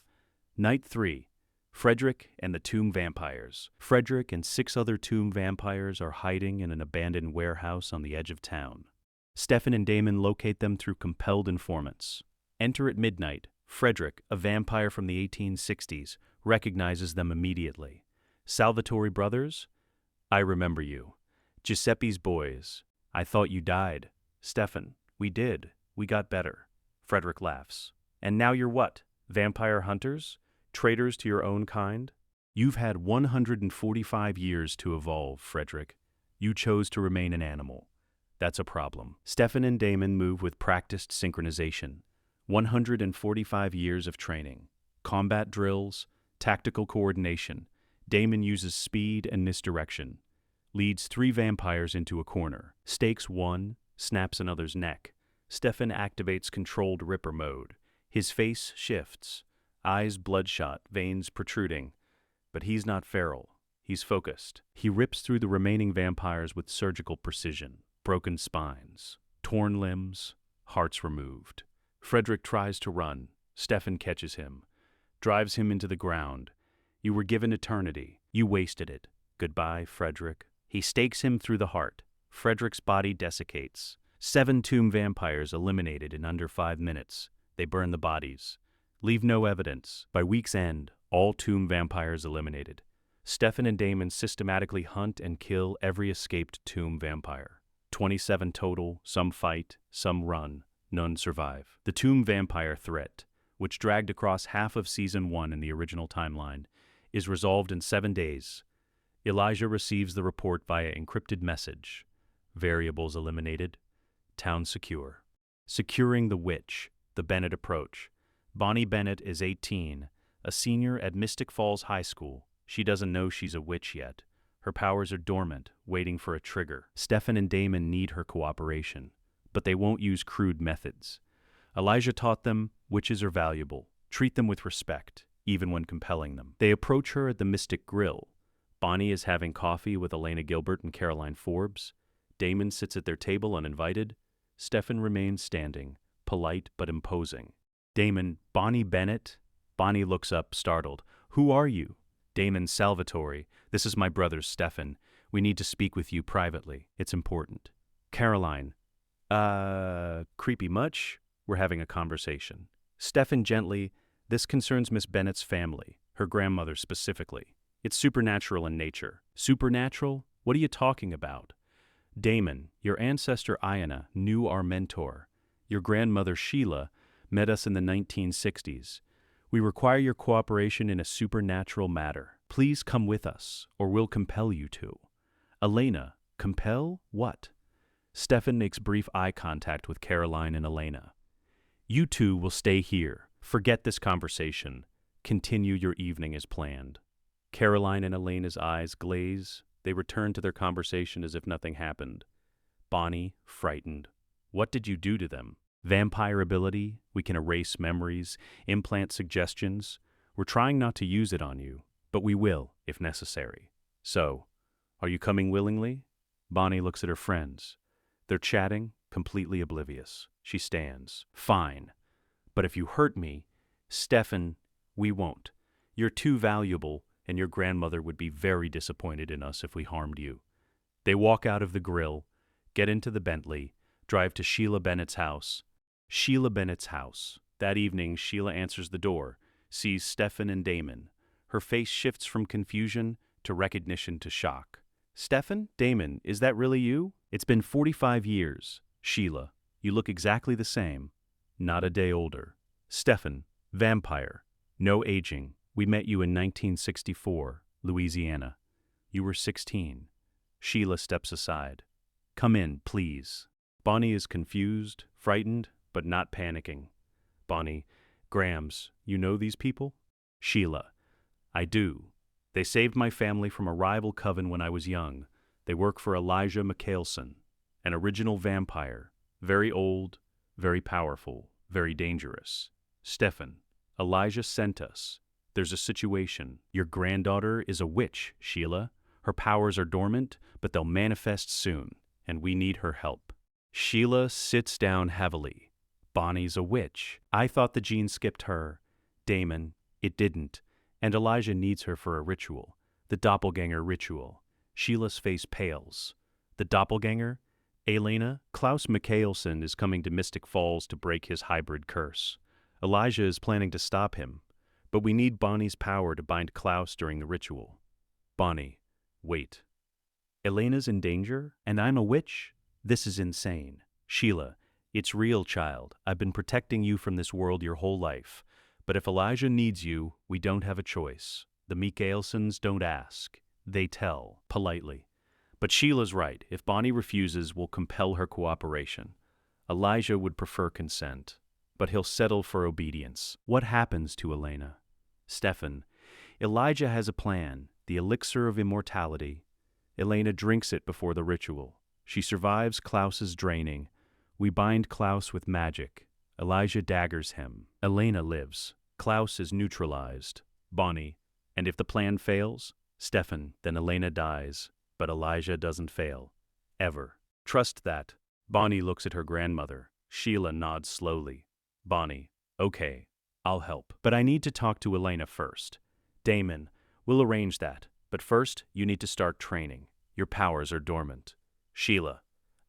Night 3. Frederick and the Tomb Vampires. Frederick and 6 other tomb vampires are hiding in an abandoned warehouse on the edge of town. Stefan and Damon locate them through compelled informants. Enter at midnight. Frederick, a vampire from the 1860s, recognizes them immediately. Salvatore brothers? I remember you. Giuseppe's boys. I thought you died. Stefan, we did. We got better. Frederick laughs. And now you're what? Vampire hunters? Traitors to your own kind? You've had 145 years to evolve, Frederick. You chose to remain an animal. That's a problem. Stefan and Damon move with practiced synchronization. 145 years of training. Combat drills, tactical coordination. Damon uses speed and misdirection. Leads 3 vampires into a corner. Stakes 1, snaps another's neck. Stefan activates controlled Ripper mode. His face shifts. Eyes bloodshot, veins protruding. But he's not feral. He's focused. He rips through the remaining vampires with surgical precision. Broken spines, torn limbs, hearts removed. Frederick tries to run. Stefan catches him. Drives him into the ground. You were given eternity. You wasted it. Goodbye, Frederick. He stakes him through the heart. Frederick's body desiccates. 7 tomb vampires eliminated in under 5 minutes. They burn the bodies. Leave no evidence. By week's end, all tomb vampires eliminated. Stefan and Damon systematically hunt and kill every escaped tomb vampire. 27 total, some fight, some run, none survive. The tomb vampire threat, which dragged across half of Season 1 in the original timeline, is resolved in 7 days. Elijah receives the report via encrypted message. Variables eliminated. Town secure. Securing the witch, the Bennett approach. Bonnie Bennett is 18, a senior at Mystic Falls High School. She doesn't know she's a witch yet. Her powers are dormant, waiting for a trigger. Stefan and Damon need her cooperation, but they won't use crude methods. Elijah taught them witches are valuable. Treat them with respect, even when compelling them. They approach her at the Mystic Grill. Bonnie is having coffee with Elena Gilbert and Caroline Forbes. Damon sits at their table uninvited. Stefan remains standing, polite but imposing. Damon, Bonnie Bennett? Bonnie looks up, startled. Who are you? Damon, Salvatore. This is my brother Stefan. We need to speak with you privately. It's important. Caroline. Creepy much? We're having a conversation. Stefan gently. This concerns Miss Bennett's family, her grandmother specifically. It's supernatural in nature. Supernatural? What are you talking about? Damon, your ancestor Iana knew our mentor. Your grandmother Sheila met us in the 1960s. We require your cooperation in a supernatural matter. Please come with us, or we'll compel you to. Elena, compel what? Stefan makes brief eye contact with Caroline and Elena. You two will stay here. Forget this conversation. Continue your evening as planned. Caroline and Elena's eyes glaze. They return to their conversation as if nothing happened. Bonnie, frightened. What did you do to them? Vampire ability, we can erase memories, implant suggestions. We're trying not to use it on you, but we will, if necessary. So, are you coming willingly? Bonnie looks at her friends. They're chatting, completely oblivious. She stands. Fine. But if you hurt me, Stefan, we won't. You're too valuable, and your grandmother would be very disappointed in us if we harmed you. They walk out of the grill, get into the Bentley, drive to Sheila Bennett's house. Sheila Bennett's house. That evening, Sheila answers the door, sees Stefan and Damon. Her face shifts from confusion to recognition to shock. Stefan? Damon, is that really you? It's been 45 years. Sheila, you look exactly the same. Not a day older. Stefan, vampire. No aging. We met you in 1964, Louisiana. You were 16. Sheila steps aside. Come in, please. Bonnie is confused, frightened, but not panicking. Bonnie, Grams, you know these people? Sheila, I do. They saved my family from a rival coven when I was young. They work for Elijah Mikaelson, an original vampire. Very old, very powerful, very dangerous. Stefan, Elijah sent us. There's a situation. Your granddaughter is a witch, Sheila. Her powers are dormant, but they'll manifest soon, and we need her help. Sheila sits down heavily. Bonnie's a witch. I thought the gene skipped her. Damon, it didn't. And Elijah needs her for a ritual. The doppelganger ritual. Sheila's face pales. The doppelganger? Elena, Klaus Mikaelson is coming to Mystic Falls to break his hybrid curse. Elijah is planning to stop him, but we need Bonnie's power to bind Klaus during the ritual. Bonnie, wait. Elena's in danger, and I'm a witch? This is insane. Sheila, it's real, child. I've been protecting you from this world your whole life. But if Elijah needs you, we don't have a choice. The Mikaelsons don't ask. They tell, politely. But Sheila's right. If Bonnie refuses, we'll compel her cooperation. Elijah would prefer consent, but he'll settle for obedience. What happens to Elena? Stefan. Elijah has a plan, the elixir of immortality. Elena drinks it before the ritual. She survives Klaus's draining. We bind Klaus with magic. Elijah daggers him. Elena lives. Klaus is neutralized. Bonnie. And if the plan fails? Stefan. Then Elena dies. But Elijah doesn't fail. Ever. Trust that. Bonnie looks at her grandmother. Sheila nods slowly. Bonnie. Okay. I'll help. But I need to talk to Elena first. Damon. We'll arrange that. But first, you need to start training. Your powers are dormant. Sheila.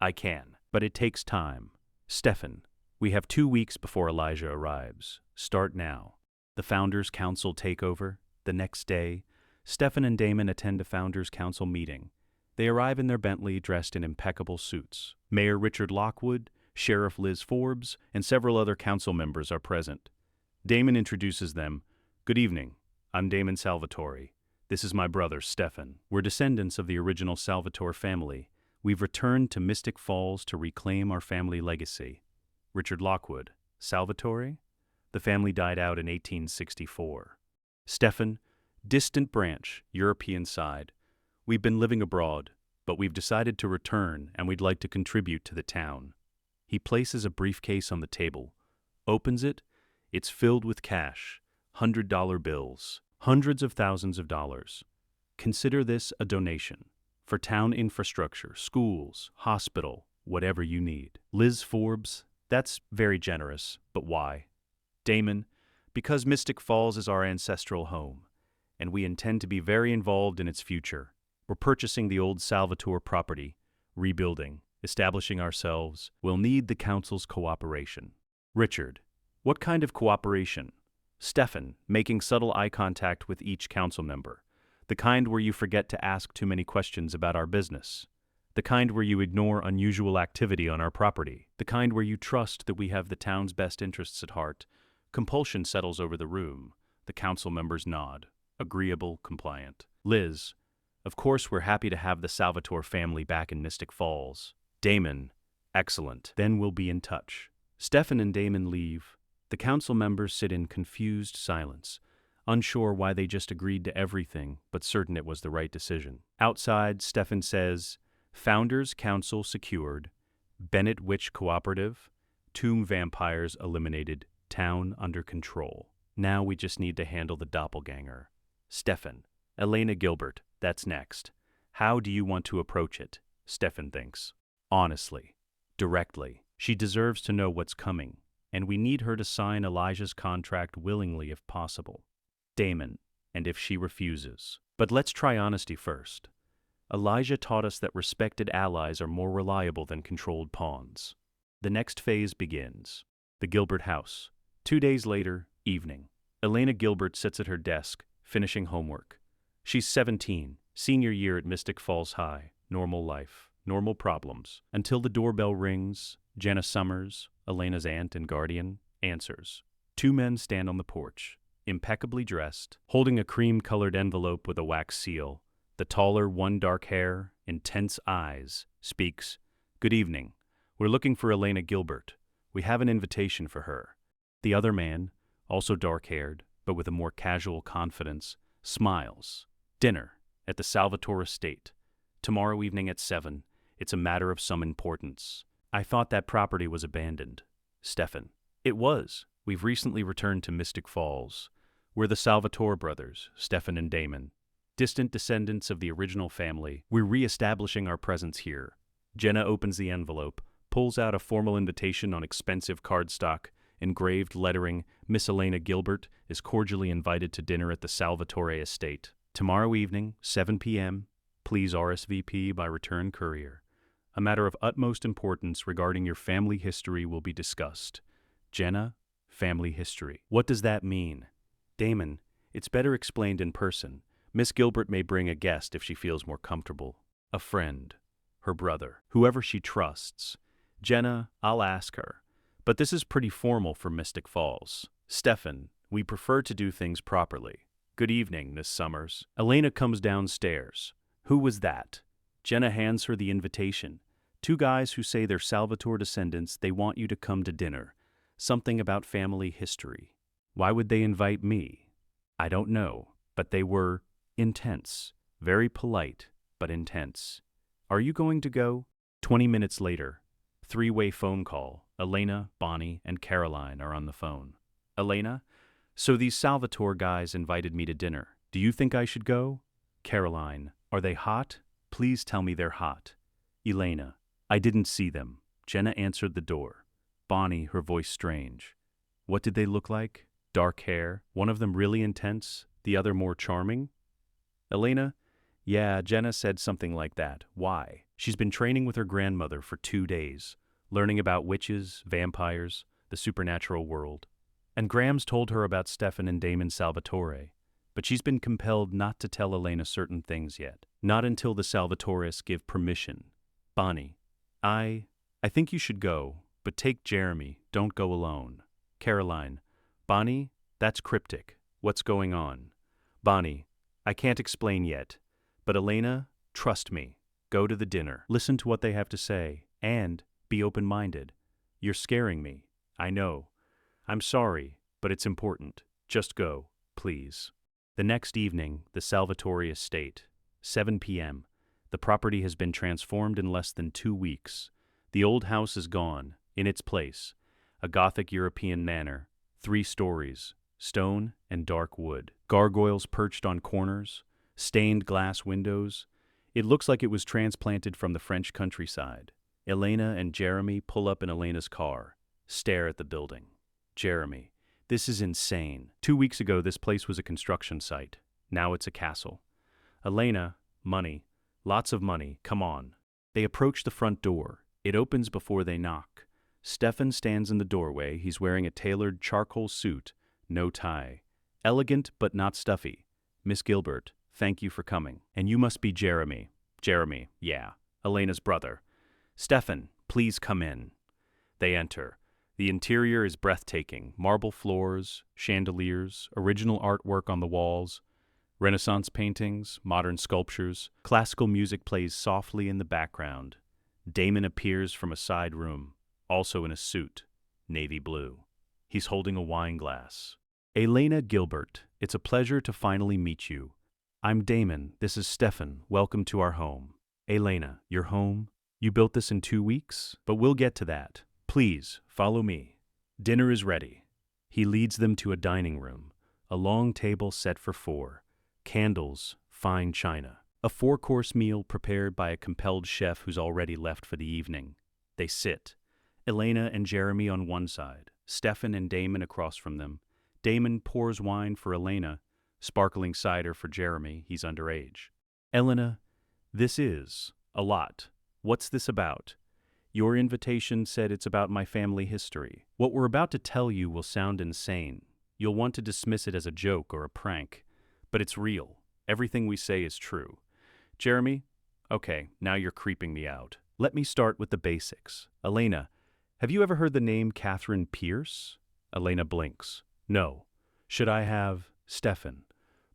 I can. But it takes time. Stefan. We have 2 weeks before Elijah arrives. Start now. The Founders' Council takeover. The next day, Stefan and Damon attend a Founders' Council meeting. They arrive in their Bentley dressed in impeccable suits. Mayor Richard Lockwood, Sheriff Liz Forbes, and several other council members are present. Damon introduces them. Good evening. I'm Damon Salvatore. This is my brother, Stefan. We're descendants of the original Salvatore family. We've returned to Mystic Falls to reclaim our family legacy. Richard Lockwood. Salvatore? The family died out in 1864. Stefan. Distant branch, European side. We've been living abroad, but we've decided to return and we'd like to contribute to the town. He places a briefcase on the table, opens it. It's filled with cash, $100 bills, hundreds of thousands of dollars. Consider this a donation for town infrastructure, schools, hospital, whatever you need. Liz Forbes, that's very generous, but why? Damon, because Mystic Falls is our ancestral home, and we intend to be very involved in its future. We're purchasing the old Salvatore property, rebuilding, establishing ourselves. We'll need the council's cooperation. Richard. What kind of cooperation? Stefan, making subtle eye contact with each council member. The kind where you forget to ask too many questions about our business. The kind where you ignore unusual activity on our property. The kind where you trust that we have the town's best interests at heart. Compulsion settles over the room. The council members nod. Agreeable, compliant. Liz. Of course we're happy to have the Salvatore family back in Mystic Falls. Damon. Excellent. Then we'll be in touch. Stefan and Damon leave. The council members sit in confused silence, unsure why they just agreed to everything, but certain it was the right decision. Outside, Stefan says, Founders Council secured, Bennett Witch Cooperative, Tomb Vampires eliminated, town under control. Now we just need to handle the doppelganger. Stefan. Elena Gilbert, that's next. How do you want to approach it? Stefan thinks. Honestly. Directly. She deserves to know what's coming, and we need her to sign Elijah's contract willingly if possible. Damon. And if she refuses. But let's try honesty first. Elijah taught us that respected allies are more reliable than controlled pawns. The next phase begins. The Gilbert house. 2 days later, evening. Elena Gilbert sits at her desk, finishing homework. She's 17, senior year at Mystic Falls High. Normal life, normal problems. Until the doorbell rings, Jenna Summers, Elena's aunt and guardian, answers. 2 men stand on the porch, impeccably dressed, holding a cream-colored envelope with a wax seal. The taller one, dark hair, intense eyes, speaks. Good evening. We're looking for Elena Gilbert. We have an invitation for her. The other man, also dark-haired, but with a more casual confidence, smiles. Dinner at the Salvatore estate. Tomorrow evening at 7. It's a matter of some importance. I thought that property was abandoned. Stefan. It was. We've recently returned to Mystic Falls. We're the Salvatore brothers, Stefan and Damon. Distant descendants of the original family. We're re-establishing our presence here. Jenna opens the envelope, pulls out a formal invitation on expensive cardstock, engraved lettering, Miss Elena Gilbert is cordially invited to dinner at the Salvatore estate. Tomorrow evening, 7 p.m., please RSVP by return courier. A matter of utmost importance regarding your family history will be discussed. Jenna, family history. What does that mean? Damon, it's better explained in person. Miss Gilbert may bring a guest if she feels more comfortable. A friend, her brother, whoever she trusts. Jenna, I'll ask her. But this is pretty formal for Mystic Falls. Stefan, We prefer to do things properly. Good evening, Miss Summers. Elena comes downstairs. Who was that? Jenna hands her the invitation. Two guys who say they're Salvatore descendants, they want you to come to dinner. Something about family history. Why would they invite me? I don't know, but they were intense. Very polite, but intense. Are you going to go? 20 minutes later, three-way phone call. Elena, Bonnie, and Caroline are on the phone. Elena, so these Salvatore guys invited me to dinner. Do you think I should go? Caroline, are they hot? Please tell me they're hot. Elena, I didn't see them. Jenna answered the door. Bonnie, her voice strange. What did they look like? Dark hair, one of them really intense, the other more charming? Elena, yeah, Jenna said something like that. Why? She's been training with her grandmother for 2 days, learning about witches, vampires, the supernatural world. And Grams told her about Stefan and Damon Salvatore, but she's been compelled not to tell Elena certain things yet. Not until the Salvatores give permission. Bonnie, I think you should go, but take Jeremy, don't go alone. Caroline, Bonnie, that's cryptic. What's going on? Bonnie, I can't explain yet, but Elena, trust me. Go to the dinner. Listen to what they have to say, and be open-minded. You're scaring me. I know. I'm sorry, but it's important. Just go, please. The next evening, the Salvatore estate. 7 p.m. The property has been transformed in less than 2 weeks. The old house is gone. In its place, a Gothic European manor, 3 stories, stone and dark wood. Gargoyles perched on corners, stained glass windows. It looks like it was transplanted from the French countryside. Elena and Jeremy pull up in Elena's car, stare at the building. Jeremy, this is insane. 2 weeks ago, this place was a construction site. Now it's a castle. Elena, money. Lots of money. Come on. They approach the front door. It opens before they knock. Stefan stands in the doorway. He's wearing a tailored charcoal suit, no tie. Elegant but not stuffy. Miss Gilbert, thank you for coming. And you must be Jeremy. Jeremy, yeah. Elena's brother. Stefan, please come in. They enter. The interior is breathtaking. Marble floors, chandeliers, original artwork on the walls, Renaissance paintings, modern sculptures. Classical music plays softly in the background. Damon appears from a side room, also in a suit, navy blue. He's holding a wine glass. Elena Gilbert, it's a pleasure to finally meet you. I'm Damon. This is Stefan. Welcome to our home. Elena, your home? You built this in 2 weeks? But we'll get to that. Please, follow me. Dinner is ready. He leads them to a dining room, a long table set for 4, candles, fine china. A 4-course meal prepared by a compelled chef who's already left for the evening. They sit. Elena and Jeremy on one side, Stefan and Damon across from them. Damon pours wine for Elena, sparkling cider for Jeremy, he's underage. Elena, this is a lot. What's this about? Your invitation said it's about my family history. What we're about to tell you will sound insane. You'll want to dismiss it as a joke or a prank, but it's real. Everything we say is true. Jeremy? Okay, now you're creeping me out. Let me start with the basics. Elena, have you ever heard the name Katherine Pierce? Elena blinks. No. Should I have? Stefan?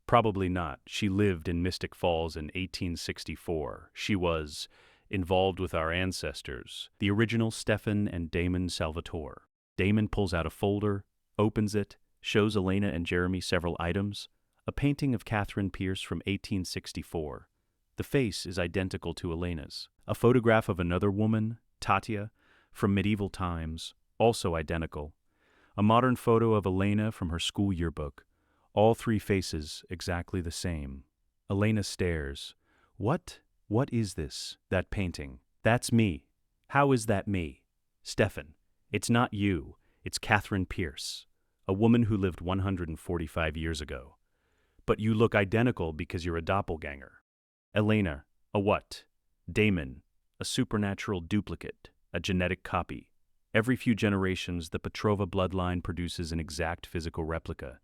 Probably not. She lived in Mystic Falls in 1864. She was involved with our ancestors, the original Stefan and Damon Salvatore. Damon pulls out a folder, opens it, shows Elena and Jeremy several items. A painting of Katherine Pierce from 1864. The face is identical to Elena's. A photograph of another woman, Tatia, from medieval times, also identical. A modern photo of Elena from her school yearbook. All 3 faces exactly the same. Elena stares. What is this? That painting. That's me. How is that me? Stefan, it's not you. It's Katherine Pierce, a woman who lived 145 years ago. But you look identical because you're a doppelganger. Elena, a what? Damon, a supernatural duplicate, a genetic copy. Every few generations, the Petrova bloodline produces an exact physical replica.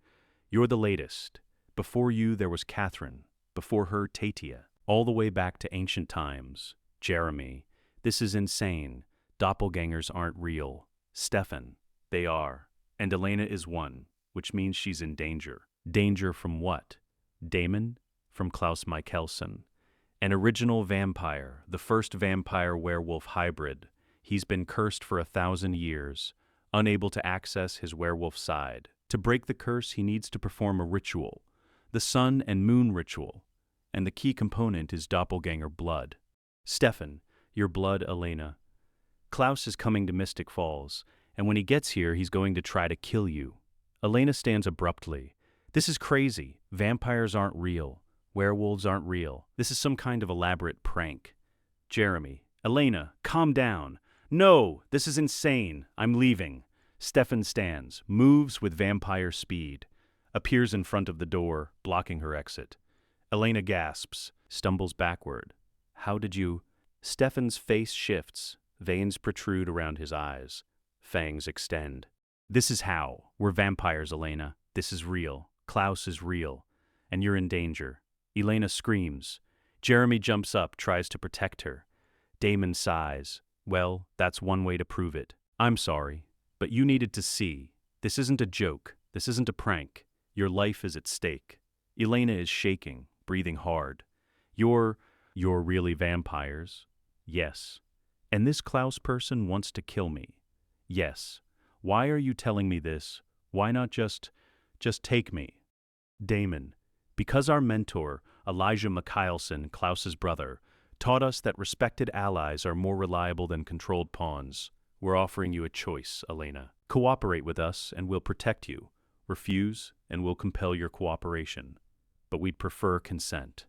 You're the latest. Before you, there was Katherine. Before her, Tatia. All the way back to ancient times. Jeremy, this is insane. Doppelgangers aren't real. Stefan, they are. And Elena is one. which means she's in danger. Danger from what? Damon? From Klaus Mikaelson. An original vampire, the first vampire-werewolf hybrid. He's been cursed for 1,000 years, unable to access his werewolf side. To break the curse, he needs to perform a ritual, the sun and moon ritual, and the key component is doppelganger blood. Stefan, your blood, Elena. Klaus is coming to Mystic Falls, and when he gets here, he's going to try to kill you. Elena stands abruptly. This is crazy. Vampires aren't real. Werewolves aren't real. This is some kind of elaborate prank. Jeremy, Elena, calm down. No, this is insane. I'm leaving. Stefan stands, moves with vampire speed, appears in front of the door, blocking her exit. Elena gasps, stumbles backward. How did you? Stefan's face shifts, veins protrude around his eyes, fangs extend. This is how. We're vampires, Elena. This is real. Klaus is real. And you're in danger. Elena screams. Jeremy jumps up, tries to protect her. Damon sighs. Well, that's one way to prove it. I'm sorry, but you needed to see. This isn't a joke. This isn't a prank. Your life is at stake. Elena is shaking, breathing hard. You're really vampires? Yes. And this Klaus person wants to kill me? Yes. Why are you telling me this? Why not just take me? Damon, because our mentor, Elijah Mikaelson, Klaus's brother, taught us that respected allies are more reliable than controlled pawns. We're offering you a choice, Elena. Cooperate with us and we'll protect you. Refuse and we'll compel your cooperation. But we'd prefer consent.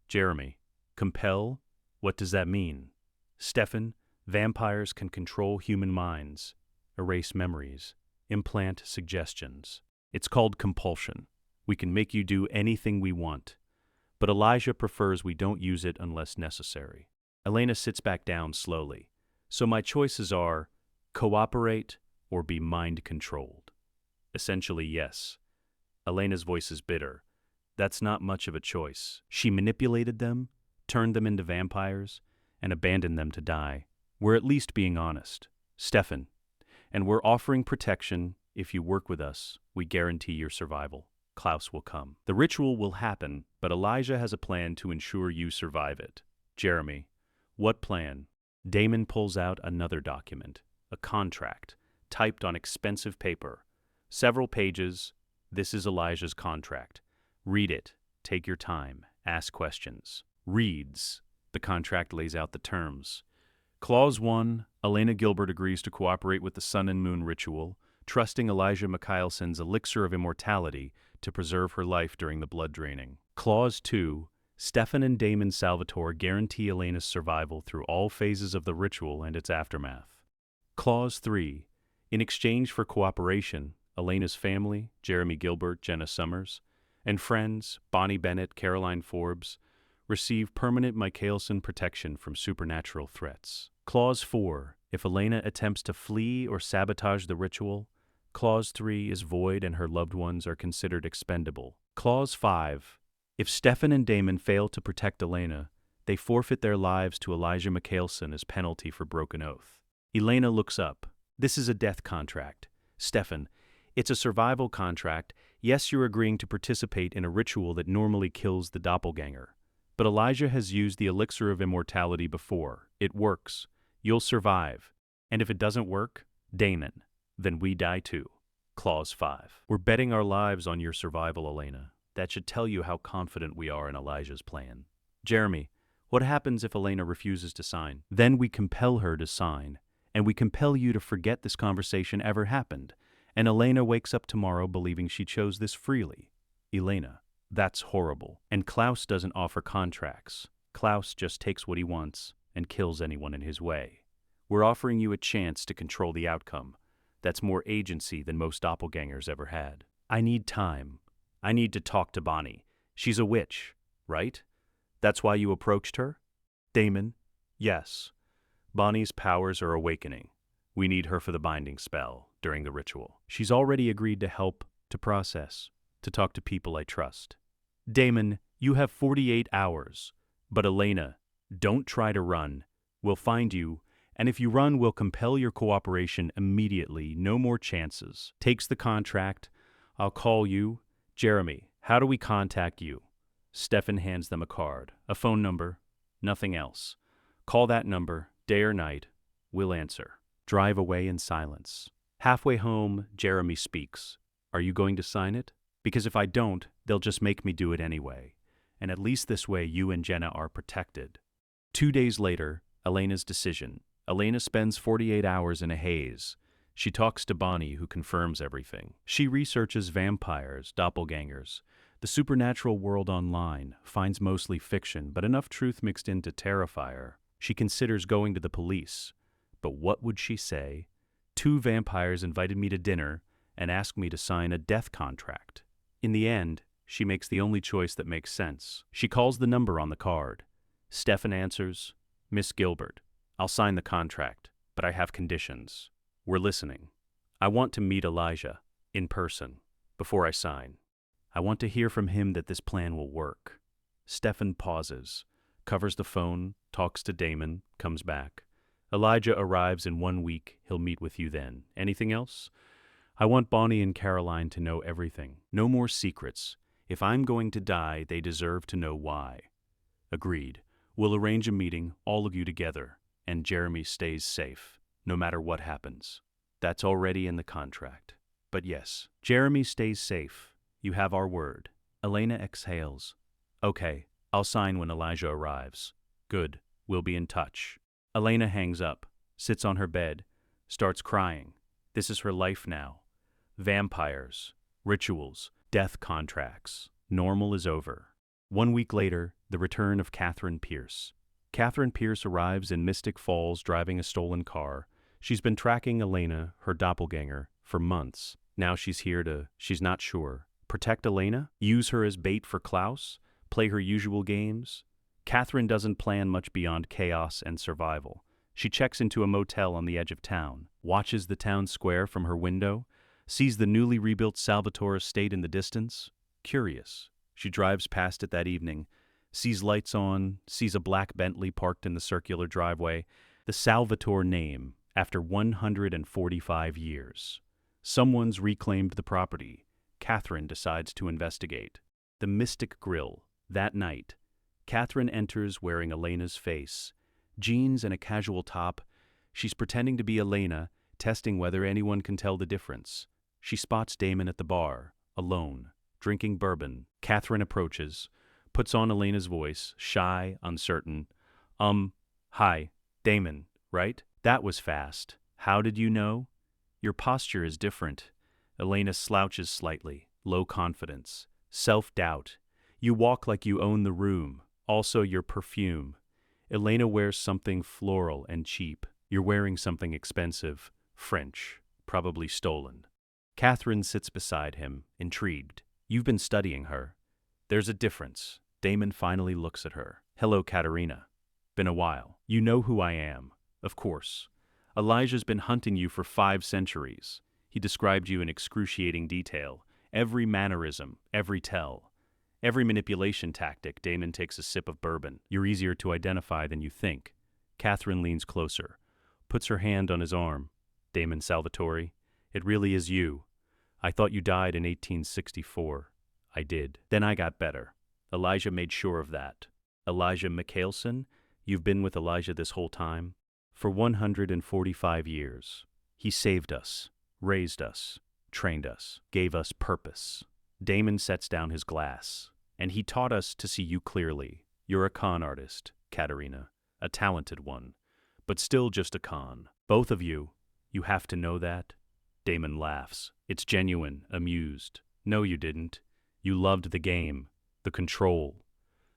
Jeremy, compel? What does that mean? Stefan, vampires can control human minds, erase memories, implant suggestions. It's called compulsion. We can make you do anything we want. But Elijah prefers we don't use it unless necessary. Elena sits back down slowly. So my choices are cooperate or be mind-controlled. Essentially, yes. Elena's voice is bitter. That's not much of a choice. She manipulated them, turned them into vampires, and abandoned them to die. We're at least being honest. Stefan, and we're offering protection. If you work with us, we guarantee your survival. Klaus will come. The ritual will happen, but Elijah has a plan to ensure you survive it. Jeremy, what plan? Damon pulls out another document, a contract, typed on expensive paper. Several pages. This is Elijah's contract. Read it. Take your time. Ask questions. Reads. The contract lays out the terms. Clause 1. Elena Gilbert agrees to cooperate with the Sun and Moon ritual, trusting Elijah Mikaelson's elixir of immortality to preserve her life during the blood draining. Clause 2. Stefan and Damon Salvatore guarantee Elena's survival through all phases of the ritual and its aftermath. Clause 3. In exchange for cooperation, Elena's family, Jeremy Gilbert, Jenna Summers, and friends, Bonnie Bennett, Caroline Forbes, receive permanent Mikaelson protection from supernatural threats. Clause 4. If Elena attempts to flee or sabotage the ritual, Clause 3 is void and her loved ones are considered expendable. Clause 5. If Stefan and Damon fail to protect Elena, they forfeit their lives to Elijah Mikaelson as penalty for broken oath. Elena looks up. This is a death contract. Stefan, it's a survival contract. Yes, you're agreeing to participate in a ritual that normally kills the doppelganger. But Elijah has used the elixir of immortality before. It works. You'll survive. And if it doesn't work, Damon, then we die too. Clause 5. We're betting our lives on your survival, Elena. That should tell you how confident we are in Elijah's plan. Jeremy, what happens if Elena refuses to sign? Then we compel her to sign, and we compel you to forget this conversation ever happened, and Elena wakes up tomorrow believing she chose this freely. Elena, that's horrible. And Klaus doesn't offer contracts. Klaus just takes what he wants and kills anyone in his way. We're offering you a chance to control the outcome. That's more agency than most doppelgangers ever had. I need time. I need to talk to Bonnie. She's a witch, right? That's why you approached her? Damon, yes. Bonnie's powers are awakening. We need her for the binding spell during the ritual. She's already agreed to help, to process, to talk to people I trust. Damon, you have 48 hours. But Elena, don't try to run. We'll find you, and if you run, we'll compel your cooperation immediately. No more chances. Takes the contract. I'll call you. Jeremy, how do we contact you? Stefan hands them a card. A phone number. Nothing else. Call that number, day or night. We'll answer. Drive away in silence. Halfway home, Jeremy speaks. Are you going to sign it? Because if I don't, they'll just make me do it anyway. And at least this way you and Jenna are protected. 2 days later, Elena's decision. Elena spends 48 hours in a haze. She talks to Bonnie, who confirms everything. She researches vampires, doppelgangers, the supernatural world online, finds mostly fiction, but enough truth mixed in to terrify her. She considers going to the police. But what would she say? 2 vampires invited me to dinner and asked me to sign a death contract. In the end, she makes the only choice that makes sense. She calls the number on the card. Stefan answers, Miss Gilbert, I'll sign the contract, but I have conditions. We're listening. I want to meet Elijah, in person, before I sign. I want to hear from him that this plan will work. Stefan pauses, covers the phone, talks to Damon, comes back. Elijah arrives in 1 week. He'll meet with you then. Anything else? I want Bonnie and Caroline to know everything. No more secrets. If I'm going to die, they deserve to know why. Agreed. We'll arrange a meeting, all of you together, and Jeremy stays safe, no matter what happens. That's already in the contract. But yes, Jeremy stays safe. You have our word. Elena exhales. Okay, I'll sign when Elijah arrives. Good, we'll be in touch. Elena hangs up, sits on her bed, starts crying. This is her life now. Vampires, rituals, death contracts. Normal is over. 1 week later, the return of Katherine Pierce. Katherine Pierce arrives in Mystic Falls driving a stolen car. She's been tracking Elena, her doppelganger, for months. Now she's not sure. Protect Elena? Use her as bait for Klaus? Play her usual games? Katherine doesn't plan much beyond chaos and survival. She checks into a motel on the edge of town, watches the town square from her window, sees the newly rebuilt Salvatore estate in the distance. Curious. She drives past it that evening, sees lights on, sees a black Bentley parked in the circular driveway. The Salvatore name, after 145 years. Someone's reclaimed the property. Katherine decides to investigate. The Mystic Grill. That night, Katherine enters wearing Elena's face. Jeans and a casual top. She's pretending to be Elena, testing whether anyone can tell the difference. She spots Damon at the bar, alone, drinking bourbon. Katherine approaches, puts on Elena's voice, shy, uncertain. Hi, Damon, right? That was fast. How did you know? Your posture is different. Elena slouches slightly, low confidence, self-doubt. You walk like you own the room, also your perfume. Elena wears something floral and cheap. You're wearing something expensive, French, probably stolen. Katherine sits beside him, intrigued. You've been studying her. There's a difference. Damon finally looks at her. Hello, Katerina. Been a while. You know who I am. Of course. Elijah's been hunting you for 5 centuries. He described you in excruciating detail. Every mannerism, every tell. Every manipulation tactic. Damon takes a sip of bourbon. You're easier to identify than you think. Katherine leans closer, puts her hand on his arm. Damon Salvatore, it really is you. I thought you died in 1864. I did. Then I got better. Elijah made sure of that. Elijah Mikaelson, you've been with Elijah this whole time? For 145 years. He saved us, raised us, trained us, gave us purpose. Damon sets down his glass. And he taught us to see you clearly. You're a con artist, Katerina. A talented one. But still just a con. Both of you have to know that. Damon laughs. It's genuine, amused. No, you didn't. You loved the game, the control,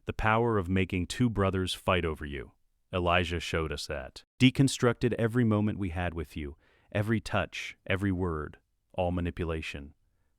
the power of making 2 brothers fight over you. Elijah showed us that. Deconstructed every moment we had with you, every touch, every word, all manipulation.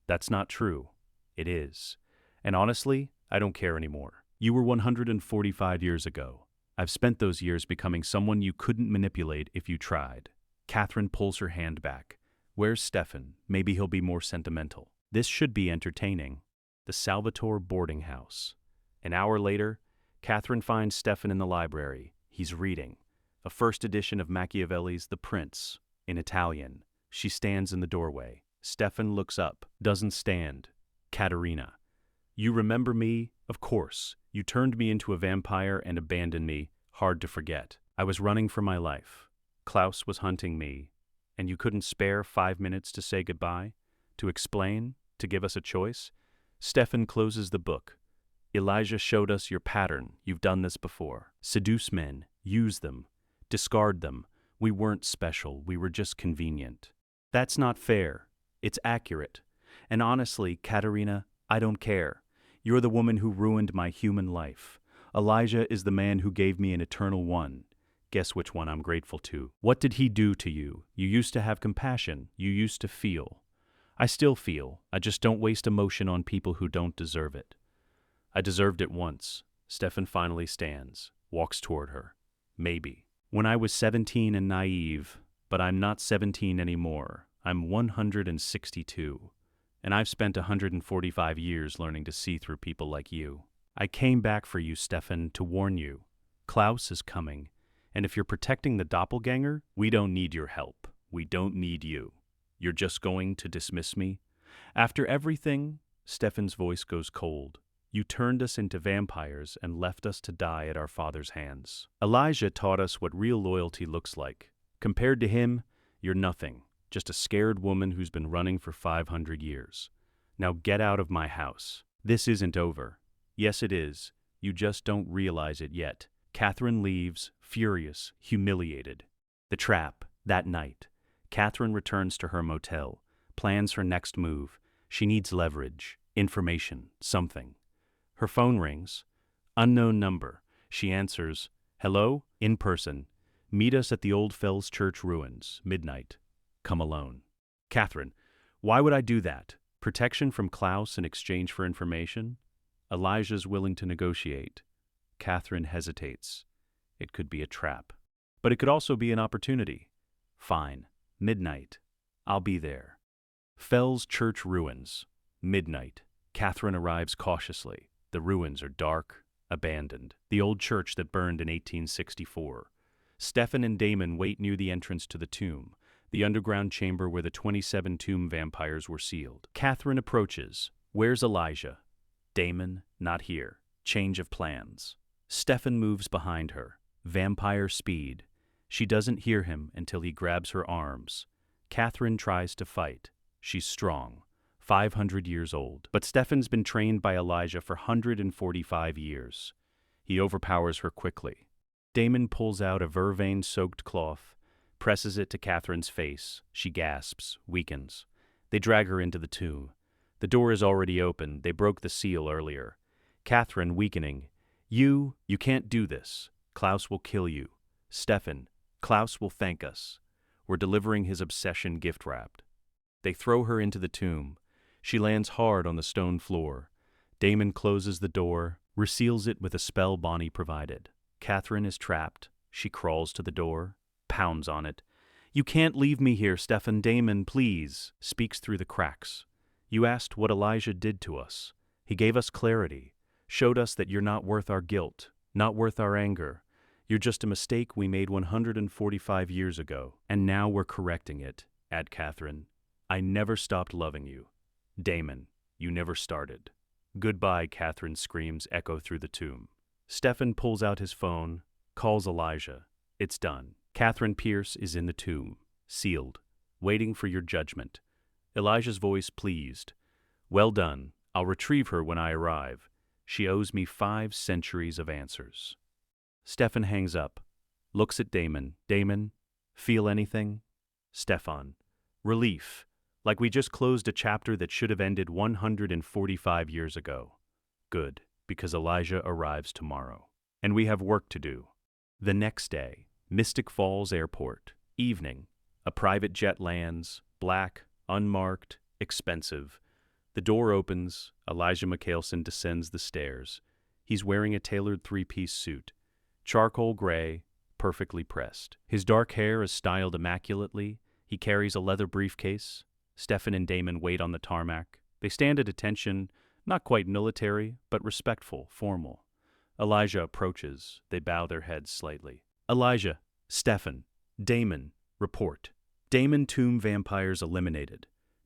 That's not true. It is. And honestly, I don't care anymore. You were 145 years ago. I've spent those years becoming someone you couldn't manipulate if you tried. Katherine pulls her hand back. Where's Stefan? Maybe he'll be more sentimental. This should be entertaining. The Salvatore boarding house. An hour later, Katherine finds Stefan in the library. He's reading. A first edition of Machiavelli's The Prince, in Italian. She stands in the doorway. Stefan looks up, doesn't stand. Katherine. You remember me? Of course. You turned me into a vampire and abandoned me. Hard to forget. I was running for my life. Klaus was hunting me. And you couldn't spare 5 minutes to say goodbye? To explain? To give us a choice? Stefan closes the book. Elijah showed us your pattern. You've done this before. Seduce men. Use them. Discard them. We weren't special. We were just convenient. That's not fair. It's accurate. And honestly, Katherine, I don't care. You're the woman who ruined my human life. Elijah is the man who gave me an eternal one. Guess which one I'm grateful to. What did he do to you? You used to have compassion. You used to feel. I still feel. I just don't waste emotion on people who don't deserve it. I deserved it once. Stefan finally stands, walks toward her. Maybe. When I was 17 and naive, but I'm not 17 anymore. I'm 162. And I've spent 145 years learning to see through people like you. I came back for you, Stefan, to warn you. Klaus is coming. And if you're protecting the doppelganger, we don't need your help. We don't need you. You're just going to dismiss me? After everything, Stefan's voice goes cold. You turned us into vampires and left us to die at our father's hands. Elijah taught us what real loyalty looks like. Compared to him, you're nothing. Just a scared woman who's been running for 500 years. Now get out of my house. This isn't over. Yes, it is. You just don't realize it yet. Katherine leaves, furious, humiliated. The trap, that night. Katherine returns to her motel, plans her next move. She needs leverage, information, something. Her phone rings. Unknown number. She answers, "Hello? In person. Meet us at the Old Fells Church ruins, midnight. Come alone." Katherine, why would I do that? Protection from Klaus in exchange for information? Elijah's willing to negotiate. Katherine hesitates. It could be a trap. But it could also be an opportunity. Fine. Midnight. I'll be there. Fells Church ruins. Midnight. Katherine arrives cautiously. The ruins are dark, abandoned. The old church that burned in 1864. Stefan and Damon wait near the entrance to the tomb, the underground chamber where the 27 tomb vampires were sealed. Katherine approaches. Where's Elijah? Damon, not here. Change of plans. Stefan moves behind her. Vampire speed. She doesn't hear him until he grabs her arms. Katherine tries to fight. She's strong. 500 years old. But Stefan's been trained by Elijah for 145 years. He overpowers her quickly. Damon pulls out a vervain-soaked cloth, presses it to Katherine's face. She gasps, weakens. They drag her into the tomb. The door is already open. They broke the seal earlier. Katherine, weakening. You can't do this. Klaus will kill you. Stefan, Klaus will thank us. We're delivering his obsession gift-wrapped. They throw her into the tomb. She lands hard on the stone floor. Damon closes the door, reseals it with a spell Bonnie provided. Katherine is trapped. She crawls to the door, pounds on it. You can't leave me here, Stefan. Damon, please. Speaks through the cracks. You asked what Elijah did to us. He gave us clarity, showed us that you're not worth our guilt, not worth our anger. You're just a mistake we made 145 years ago, and now we're correcting it. Add Katherine. I never stopped loving you. Damon, you never started. Goodbye, Katherine screams echo through the tomb. Stefan pulls out his phone, calls Elijah. It's done. Katherine Pierce is in the tomb, sealed, waiting for your judgment. Elijah's voice pleased. Well done. I'll retrieve her when I arrive. She owes me 5 centuries of answers. Stefan hangs up, looks at Damon. Damon, feel anything? Stefan, relief. Like we just closed a chapter that should have ended 145 years ago. Good, because Elijah arrives tomorrow. And we have work to do. The next day, Mystic Falls Airport. Evening. A private jet lands, black, unmarked, expensive. The door opens. Elijah Mikaelson descends the stairs. He's wearing a tailored 3-piece suit. Charcoal gray, perfectly pressed. His dark hair is styled immaculately. He carries a leather briefcase. Stefan and Damon wait on the tarmac. They stand at attention, not quite military, but respectful, formal. Elijah approaches. They bow their heads slightly. Elijah, Stefan, Damon, report. Damon tomb vampires eliminated.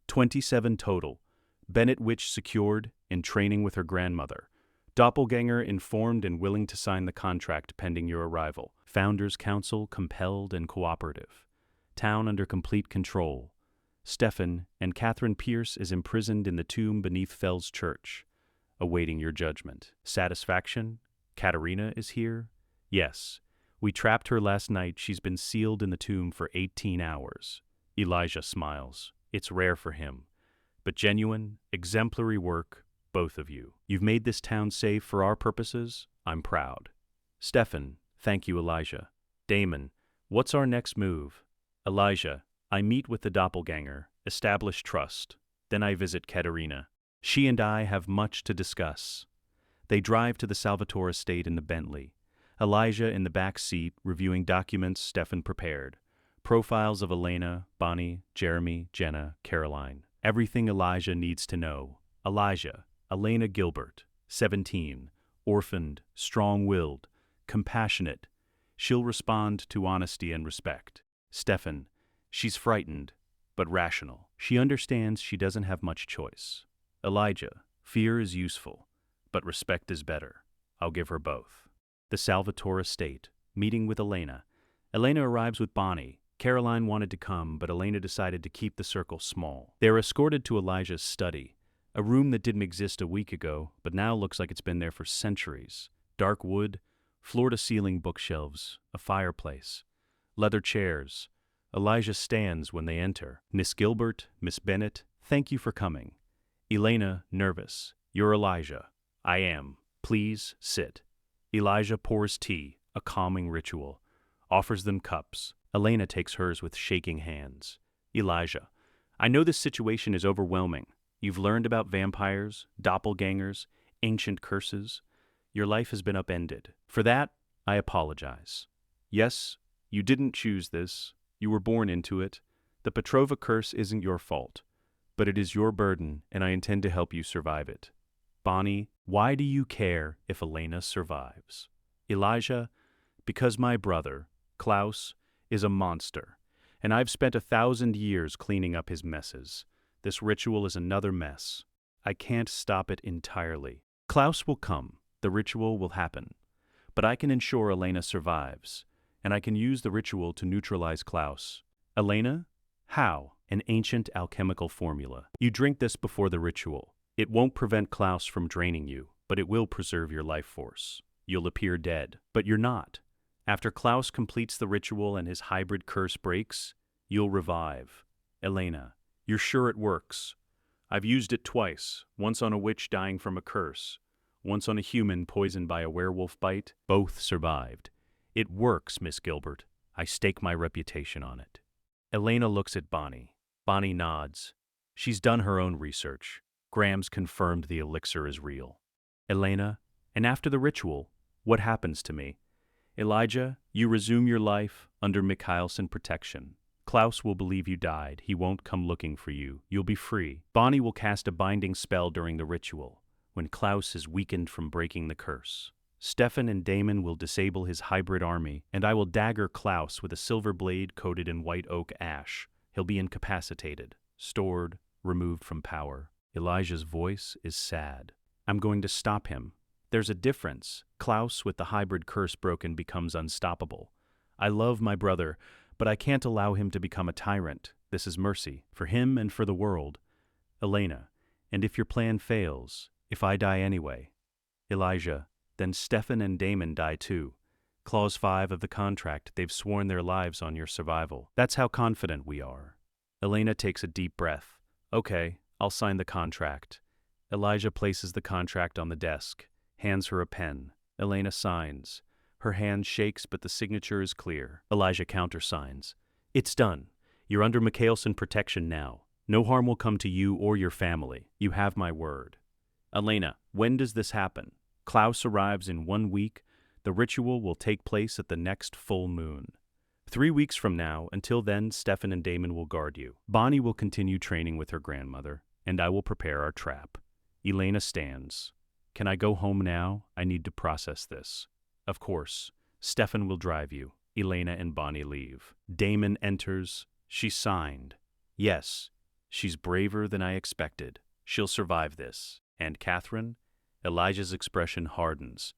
27 total. Bennett Witch secured, in training with her grandmother. Doppelganger informed and willing to sign the contract pending your arrival. Founders Council compelled and cooperative. Town under complete control. Stefan and Katherine Pierce is imprisoned in the tomb beneath Fell's Church, awaiting your judgment. Satisfaction? Katharina is here? Yes. We trapped her last night. She's been sealed in the tomb for 18 hours. Elijah smiles. It's rare for him. But genuine, exemplary work, both of you. You've made this town safe for our purposes. I'm proud. Stefan, thank you, Elijah. Damon, what's our next move? Elijah, I meet with the doppelganger, establish trust. Then I visit Katharina. She and I have much to discuss. They drive to the Salvatore estate in the Bentley. Elijah in the back seat, reviewing documents Stefan prepared. Profiles of Elena, Bonnie, Jeremy, Jenna, Caroline. Everything Elijah needs to know. Elijah, Elena Gilbert, 17, orphaned, strong-willed, compassionate. She'll respond to honesty and respect. Stefan, she's frightened, but rational. She understands she doesn't have much choice. Elijah, fear is useful, but respect is better. I'll give her both. The Salvatore estate, meeting with Elena. Elena arrives with Bonnie. Caroline wanted to come, but Elena decided to keep the circle small. They're escorted to Elijah's study, a room that didn't exist a week ago, but now looks like it's been there for centuries. Dark wood, floor-to-ceiling bookshelves, a fireplace, leather chairs. Elijah stands when they enter. Miss Gilbert, Miss Bennett, thank you for coming. Elena, nervous. You're Elijah. I am. Please sit. Elijah pours tea, a calming ritual. Offers them cups. Elena takes hers with shaking hands. Elijah, I know this situation is overwhelming. You've learned about vampires, doppelgangers, ancient curses. Your life has been upended. For that, I apologize. Yes, you didn't choose this. You were born into it. The Petrova curse isn't your fault, but it is your burden, and I intend to help you survive it. Bonnie, why do you care if Elena survives? Elijah, because my brother, Klaus, is a monster, and I've spent 1,000 years cleaning up his messes. This ritual is another mess. I can't stop it entirely. Klaus will come. The ritual will happen. But I can ensure Elena survives, and I can use the ritual to neutralize Klaus. Elena? How? An ancient alchemical formula. You drink this before the ritual. It won't prevent Klaus from draining you, but it will preserve your life force. You'll appear dead, but you're not. After Klaus completes the ritual and his hybrid curse breaks, you'll revive. Elena, you're sure it works? I've used it twice, once on a witch dying from a curse, once on a human poisoned by a werewolf bite. Both survived. It works, Miss Gilbert. I stake my reputation on it. Elena looks at Bonnie. Bonnie nods. She's done her own research. Graham's confirmed the elixir is real. Elena, and after the ritual, what happens to me? Elijah, you resume your life under Mikaelson protection. Klaus will believe you died. He won't come looking for you. You'll be free. Bonnie will cast a binding spell during the ritual, when Klaus is weakened from breaking the curse. Stefan and Damon will disable his hybrid army, and I will dagger Klaus with a silver blade coated in white oak ash. He'll be incapacitated, stored, removed from power. Elijah's voice is sad. I'm going to stop him. There's a difference. Klaus, with the hybrid curse broken, becomes unstoppable. I love my brother, but I can't allow him to become a tyrant. This is mercy, for him and for the world. Elena, and if your plan fails, if I die anyway? Elijah, then Stefan and Damon die too. Clause 5 of the contract, they've sworn their lives on your survival. That's how confident we are. Elena takes a deep breath. Okay, I'll sign the contract. Elijah places the contract on the desk, hands her a pen. Elena signs. Her hand shakes, but the signature is clear. Elijah countersigns. It's done. You're under Mikaelson protection now. No harm will come to you or your family. You have my word. Elena, when does this happen? Klaus arrives in 1 week. The ritual will take place at the next full moon. 3 weeks from now, until then, Stefan and Damon will guard you. Bonnie will continue training with her grandmother, and I will prepare our trap. Elena stands. Can I go home now? I need to process this. Of course. Stefan will drive you. Elena and Bonnie leave. Damon enters. She's signed. Yes, She's braver than I expected. She'll survive this. And Katherine? Elijah's expression hardens.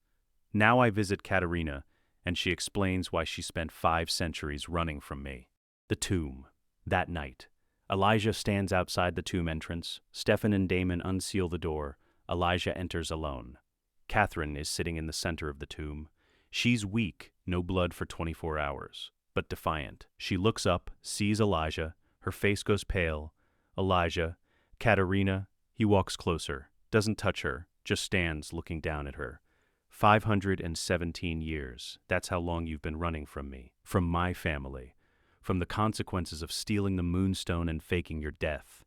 Now I visit Katharina, and she explains why she spent 5 centuries running from me. The tomb. That night. Elijah stands outside the tomb entrance. Stefan and Damon unseal the door. Elijah enters alone. Katherine is sitting in the center of the tomb. She's weak, no blood for 24 hours, but defiant. She looks up, sees Elijah. Her face goes pale. Elijah. Katharina. He walks closer, doesn't touch her, just stands looking down at her. 517 years. That's how long you've been running from me, from my family, from the consequences of stealing the moonstone and faking your death.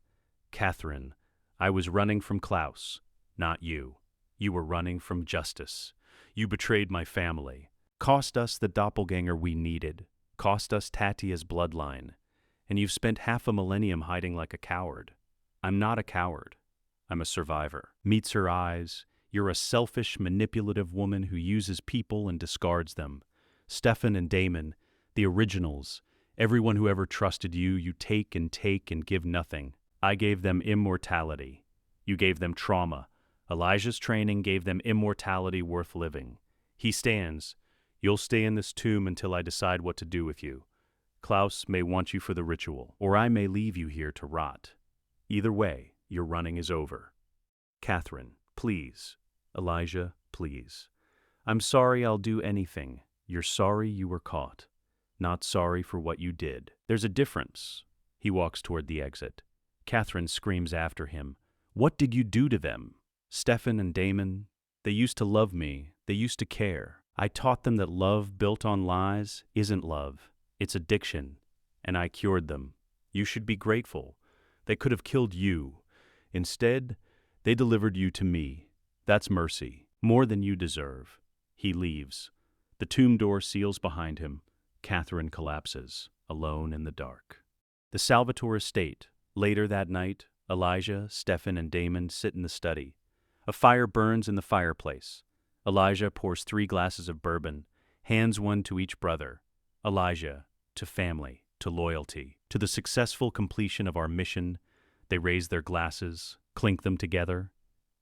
Katherine, I was running from Klaus, not you. You were running from justice. You betrayed my family, cost us the doppelganger we needed, cost us Tatia's bloodline, and you've spent half a millennium hiding like a coward. I'm not a coward. I'm a survivor. Meets her eyes. You're a selfish, manipulative woman who uses people and discards them. Stefan and Damon, the originals, everyone who ever trusted you, you take and give nothing. I gave them immortality. You gave them trauma. Elijah's training gave them immortality worth living. He stands. You'll stay in this tomb until I decide what to do with you. Klaus may want you for the ritual, or I may leave you here to rot. Either way, your running is over. Katherine, please. Elijah, please. I'm sorry I'll do anything. You're sorry you were caught. Not sorry for what you did. There's a difference. He walks toward the exit. Katherine screams after him. What did you do to them? Stefan and Damon, they used to love me. They used to care. I taught them that love built on lies isn't love. It's addiction. And I cured them. You should be grateful. They could have killed you. Instead, they delivered you to me. That's mercy. More than you deserve. He leaves. The tomb door seals behind him. Katherine collapses, alone in the dark. The Salvatore estate. Later that night, Elijah, Stefan, and Damon sit in the study. A fire burns in the fireplace. Elijah pours 3 glasses of bourbon, hands one to each brother. Elijah, to family, to loyalty, to the successful completion of our mission. They raise their glasses, clink them together.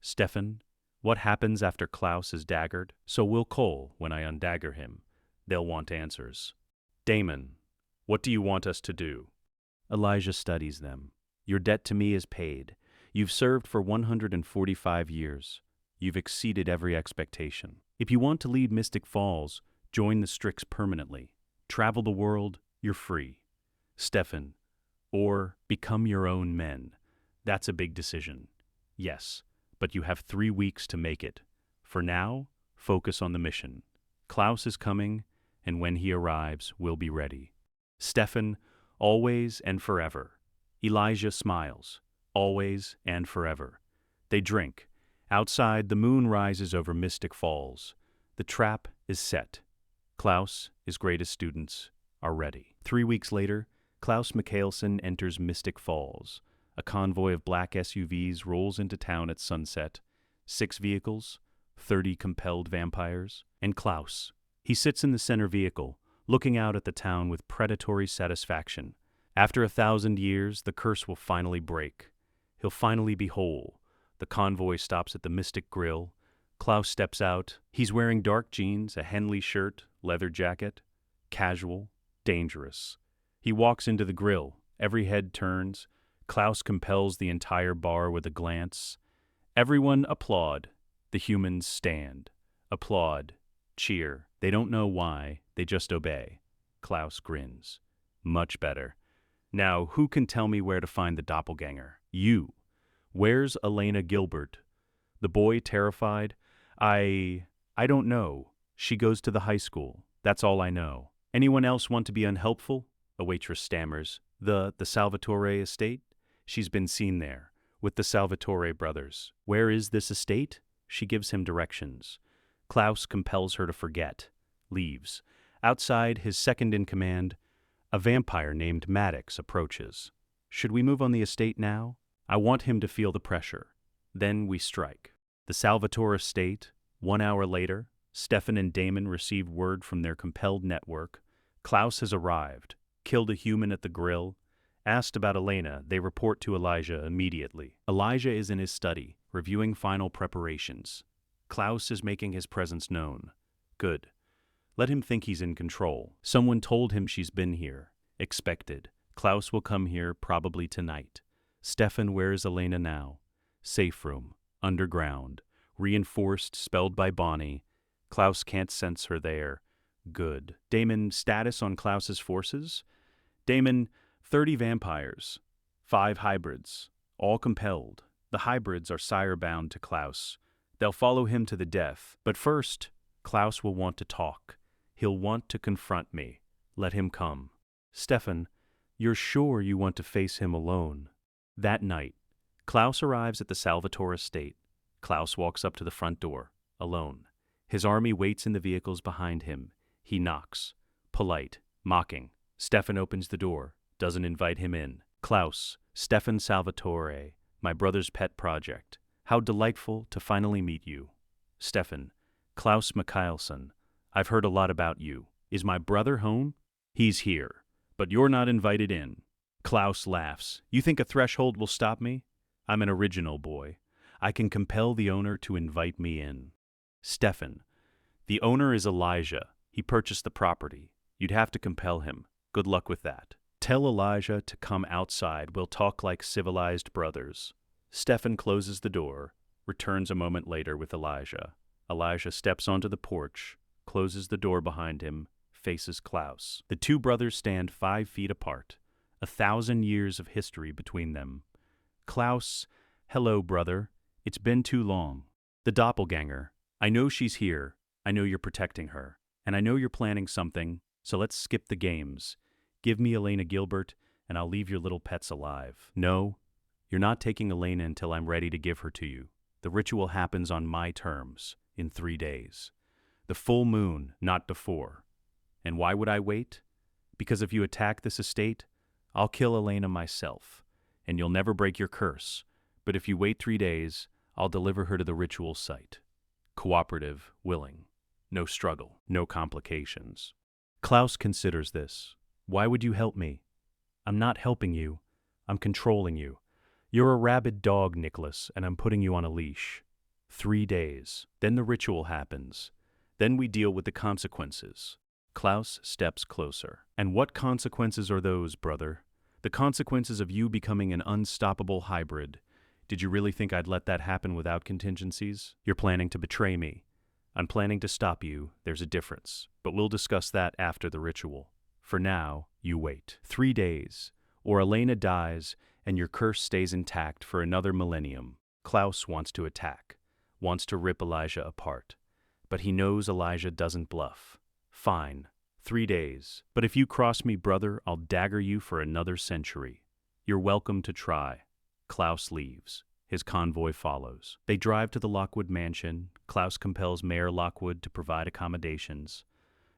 Stefan, what happens after Klaus is daggered? So will Cole when I undagger him. They'll want answers. Damon, what do you want us to do? Elijah studies them. Your debt to me is paid. You've served for 145 years. You've exceeded every expectation. If you want to leave Mystic Falls, join the Strix permanently. Travel the world, you're free. Stefan, or become your own men. That's a big decision. Yes, but you have 3 weeks to make it. For now, focus on the mission. Klaus is coming, and when he arrives, we'll be ready. Stefan, always and forever. Elijah smiles. Always and forever. They drink. Outside, the moon rises over Mystic Falls. The trap is set. Klaus, his greatest students, are ready. 3 weeks later, Elijah Mikaelson enters Mystic Falls. A convoy of black SUVs rolls into town at sunset. 6 vehicles, 30 compelled vampires, and Klaus. He sits in the center vehicle, looking out at the town with predatory satisfaction. After 1,000 years, the curse will finally break. He'll finally be whole. The convoy stops at the Mystic Grill. Klaus steps out. He's wearing dark jeans, a Henley shirt, leather jacket. Casual, dangerous. He walks into the grill. Every head turns. Klaus compels the entire bar with a glance. Everyone applaud. The humans stand. Applaud. Cheer. They don't know why. They just obey. Klaus grins. Much better. Now, who can tell me where to find the doppelganger? You. Where's Elena Gilbert? The boy, terrified. I don't know. She goes to the high school. That's all I know. Anyone else want to be unhelpful? A waitress stammers. The Salvatore estate? She's been seen there, with the Salvatore brothers. Where is this estate? She gives him directions. Klaus compels her to forget. Leaves. Outside, his second-in-command, a vampire named Maddox, approaches. Should we move on the estate now? I want him to feel the pressure. Then we strike. The Salvatore estate. 1 hour later, Stefan and Damon receive word from their compelled network. Klaus has arrived, killed a human at the grill. Asked about Elena, they report to Elijah immediately. Elijah is in his study, reviewing final preparations. Klaus is making his presence known. Good. Let him think he's in control. Someone told him she's been here. Expected. Klaus will come here probably tonight. Stefan, where is Elena now? Safe room. Underground. Reinforced, spelled by Bonnie. Klaus can't sense her there. Good. Damon, status on Klaus's forces? Damon, 30 vampires. 5 hybrids. All compelled. The hybrids are sire-bound to Klaus. They'll follow him to the death. But first, Klaus will want to talk. He'll want to confront me. Let him come. Stefan, you're sure you want to face him alone? That night, Klaus arrives at the Salvatore estate. Klaus walks up to the front door, alone. His army waits in the vehicles behind him. He knocks. Polite, mocking. Stefan opens the door, doesn't invite him in. Klaus, Stefan Salvatore, my brother's pet project. How delightful to finally meet you. Stefan, Elijah Mikaelson, I've heard a lot about you. Is my brother home? He's here, but you're not invited in. Klaus laughs. You think a threshold will stop me? I'm an original boy. I can compel the owner to invite me in. Stefan, the owner is Elijah. He purchased the property. You'd have to compel him. Good luck with that. Tell Elijah to come outside. We'll talk like civilized brothers. Stefan closes the door, returns a moment later with Elijah. Elijah steps onto the porch, closes the door behind him, faces Klaus. The two brothers stand 5 feet apart, 1,000 years of history between them. Klaus, hello, brother. It's been too long. The doppelganger. I know she's here. I know you're protecting her. And I know you're planning something, so let's skip the games. Give me Elena Gilbert, and I'll leave your little pets alive. No, you're not taking Elena until I'm ready to give her to you. The ritual happens on my terms, in 3 days. The full moon, not before. And why would I wait? Because if you attack this estate, I'll kill Elena myself, and you'll never break your curse. But if you wait 3 days, I'll deliver her to the ritual site. Cooperative, willing. No struggle, no complications. Klaus considers this. Why would you help me? I'm not helping you. I'm controlling you. You're a rabid dog, Nicholas, and I'm putting you on a leash. 3 days. Then the ritual happens. Then we deal with the consequences. Klaus steps closer. And what consequences are those, brother? The consequences of you becoming an unstoppable hybrid. Did you really think I'd let that happen without contingencies? You're planning to betray me. I'm planning to stop you. There's a difference. But we'll discuss that after the ritual. For now, you wait. 3 days, or Elena dies and your curse stays intact for another millennium. Klaus wants to attack, wants to rip Elijah apart. But he knows Elijah doesn't bluff. Fine, 3 days. But if you cross me, brother, I'll dagger you for another century. You're welcome to try. Klaus leaves. His convoy follows. They drive to the Lockwood mansion. Klaus compels Mayor Lockwood to provide accommodations.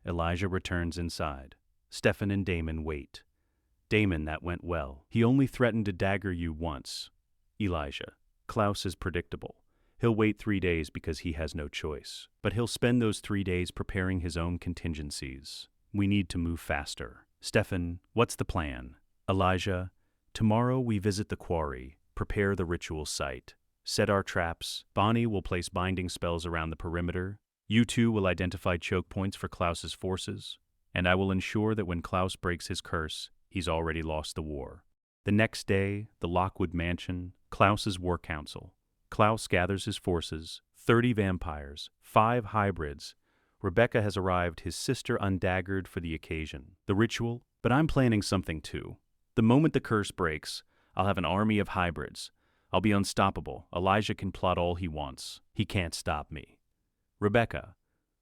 Elijah returns inside. Stefan and Damon wait. Damon, that went well. He only threatened to dagger you once. Elijah. Klaus is predictable. He'll wait 3 days because he has no choice. But he'll spend those 3 days preparing his own contingencies. We need to move faster. Stefan, what's the plan? Elijah, tomorrow we visit the quarry, prepare the ritual site, set our traps. Bonnie will place binding spells around the perimeter. You two will identify choke points for Klaus's forces. And I will ensure that when Klaus breaks his curse, he's already lost the war. The next day, the Lockwood mansion, Klaus's war council. Klaus gathers his forces, 30 vampires, 5 hybrids. Rebecca has arrived, his sister undaggered for the occasion. The ritual, but I'm planning something too. The moment the curse breaks, I'll have an army of hybrids. I'll be unstoppable. Elijah can plot all he wants. He can't stop me. Rebecca,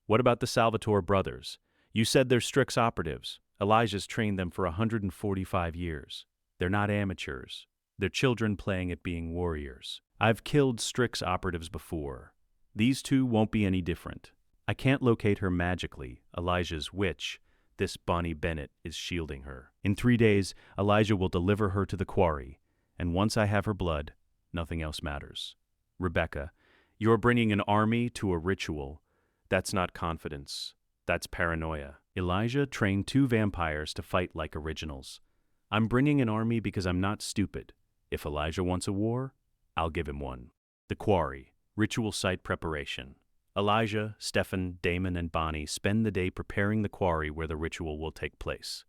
what about the Salvatore brothers? You said they're Strix operatives. Elijah's trained them for 145 years. They're not amateurs. They're children playing at being warriors. I've killed Strix operatives before. These two won't be any different. I can't locate her magically. Elijah's witch, this Bonnie Bennett, is shielding her. In 3 days, Elijah will deliver her to the quarry. And once I have her blood, nothing else matters. Rebecca, you're bringing an army to a ritual. That's not confidence. That's paranoia. Elijah trained 2 vampires to fight like originals. I'm bringing an army because I'm not stupid. If Elijah wants a war, I'll give him one. The quarry, ritual site preparation. Elijah, Stefan, Damon, and Bonnie spend the day preparing the quarry where the ritual will take place.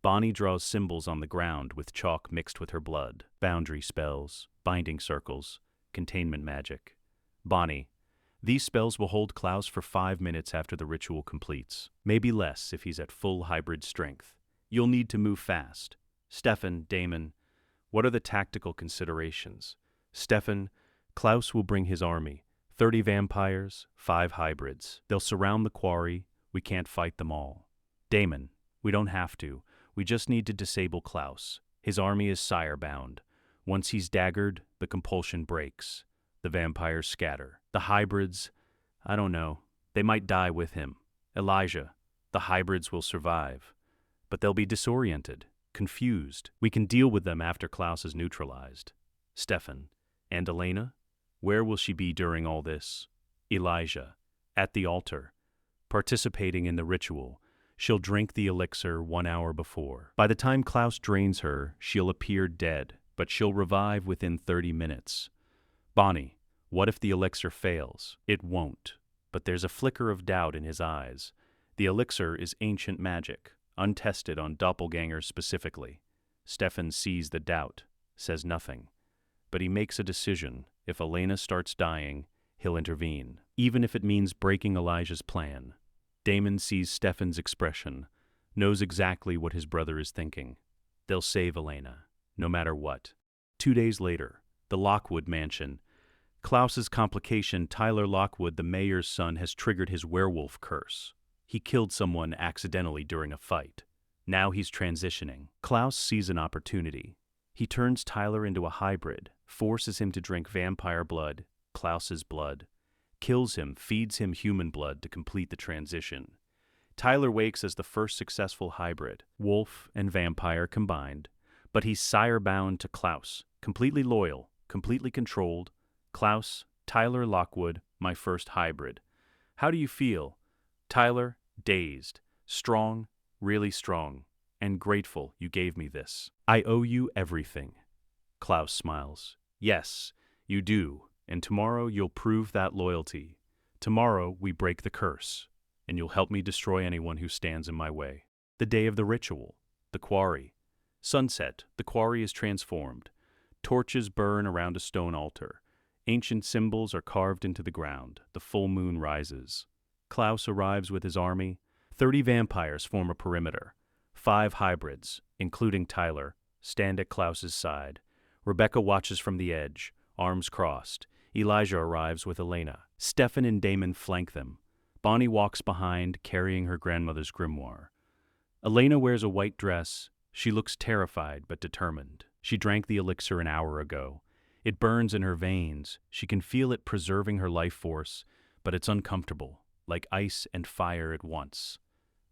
Bonnie draws symbols on the ground with chalk mixed with her blood, boundary spells, binding circles, containment magic. Bonnie, these spells will hold Klaus for 5 minutes after the ritual completes, maybe less if he's at full hybrid strength. You'll need to move fast. Stefan, Damon, what are the tactical considerations? Stefan, Klaus will bring his army, 30 vampires, 5 hybrids. They'll surround the quarry. We can't fight them all. Damon, we don't have to. We just need to disable Klaus. His army is sire-bound. Once he's daggered, the compulsion breaks. The vampires scatter. The hybrids, I don't know. They might die with him. Elijah, the hybrids will survive. But they'll be disoriented, confused. We can deal with them after Klaus is neutralized. Stefan, and Elena? Where will she be during all this? Elijah, at the altar, participating in the ritual. She'll drink the elixir 1 hour before. By the time Klaus drains her, she'll appear dead, but she'll revive within 30 minutes. Bonnie, what if the elixir fails? It won't, but there's a flicker of doubt in his eyes. The elixir is ancient magic, untested on doppelgangers specifically. Stefan sees the doubt, says nothing. But he makes a decision. If Elena starts dying, he'll intervene, even if it means breaking Elijah's plan. Damon sees Stefan's expression, knows exactly what his brother is thinking. They'll save Elena, no matter what. 2 days later, the Lockwood mansion. Klaus's complication, Tyler Lockwood, the mayor's son, has triggered his werewolf curse. He killed someone accidentally during a fight. Now he's transitioning. Klaus sees an opportunity. He turns Tyler into a hybrid, forces him to drink vampire blood, Klaus's blood, kills him, feeds him human blood to complete the transition. Tyler wakes as the first successful hybrid, wolf and vampire combined, but he's sire-bound to Klaus, completely loyal, completely controlled. Klaus, Tyler Lockwood, my first hybrid. How do you feel? Tyler, dazed, strong, really strong, and grateful you gave me this. I owe you everything. Klaus smiles. Yes, you do, and tomorrow you'll prove that loyalty. Tomorrow we break the curse, and you'll help me destroy anyone who stands in my way. The day of the ritual, the quarry. Sunset, the quarry is transformed. Torches burn around a stone altar. Ancient symbols are carved into the ground. The full moon rises. Klaus arrives with his army. 30 vampires form a perimeter. 5 hybrids, including Tyler, stand at Klaus's side. Rebecca watches from the edge, arms crossed. Elijah arrives with Elena. Stefan and Damon flank them. Bonnie walks behind, carrying her grandmother's grimoire. Elena wears a white dress. She looks terrified but determined. She drank the elixir an hour ago. It burns in her veins. She can feel it preserving her life force, but it's uncomfortable, like ice and fire at once.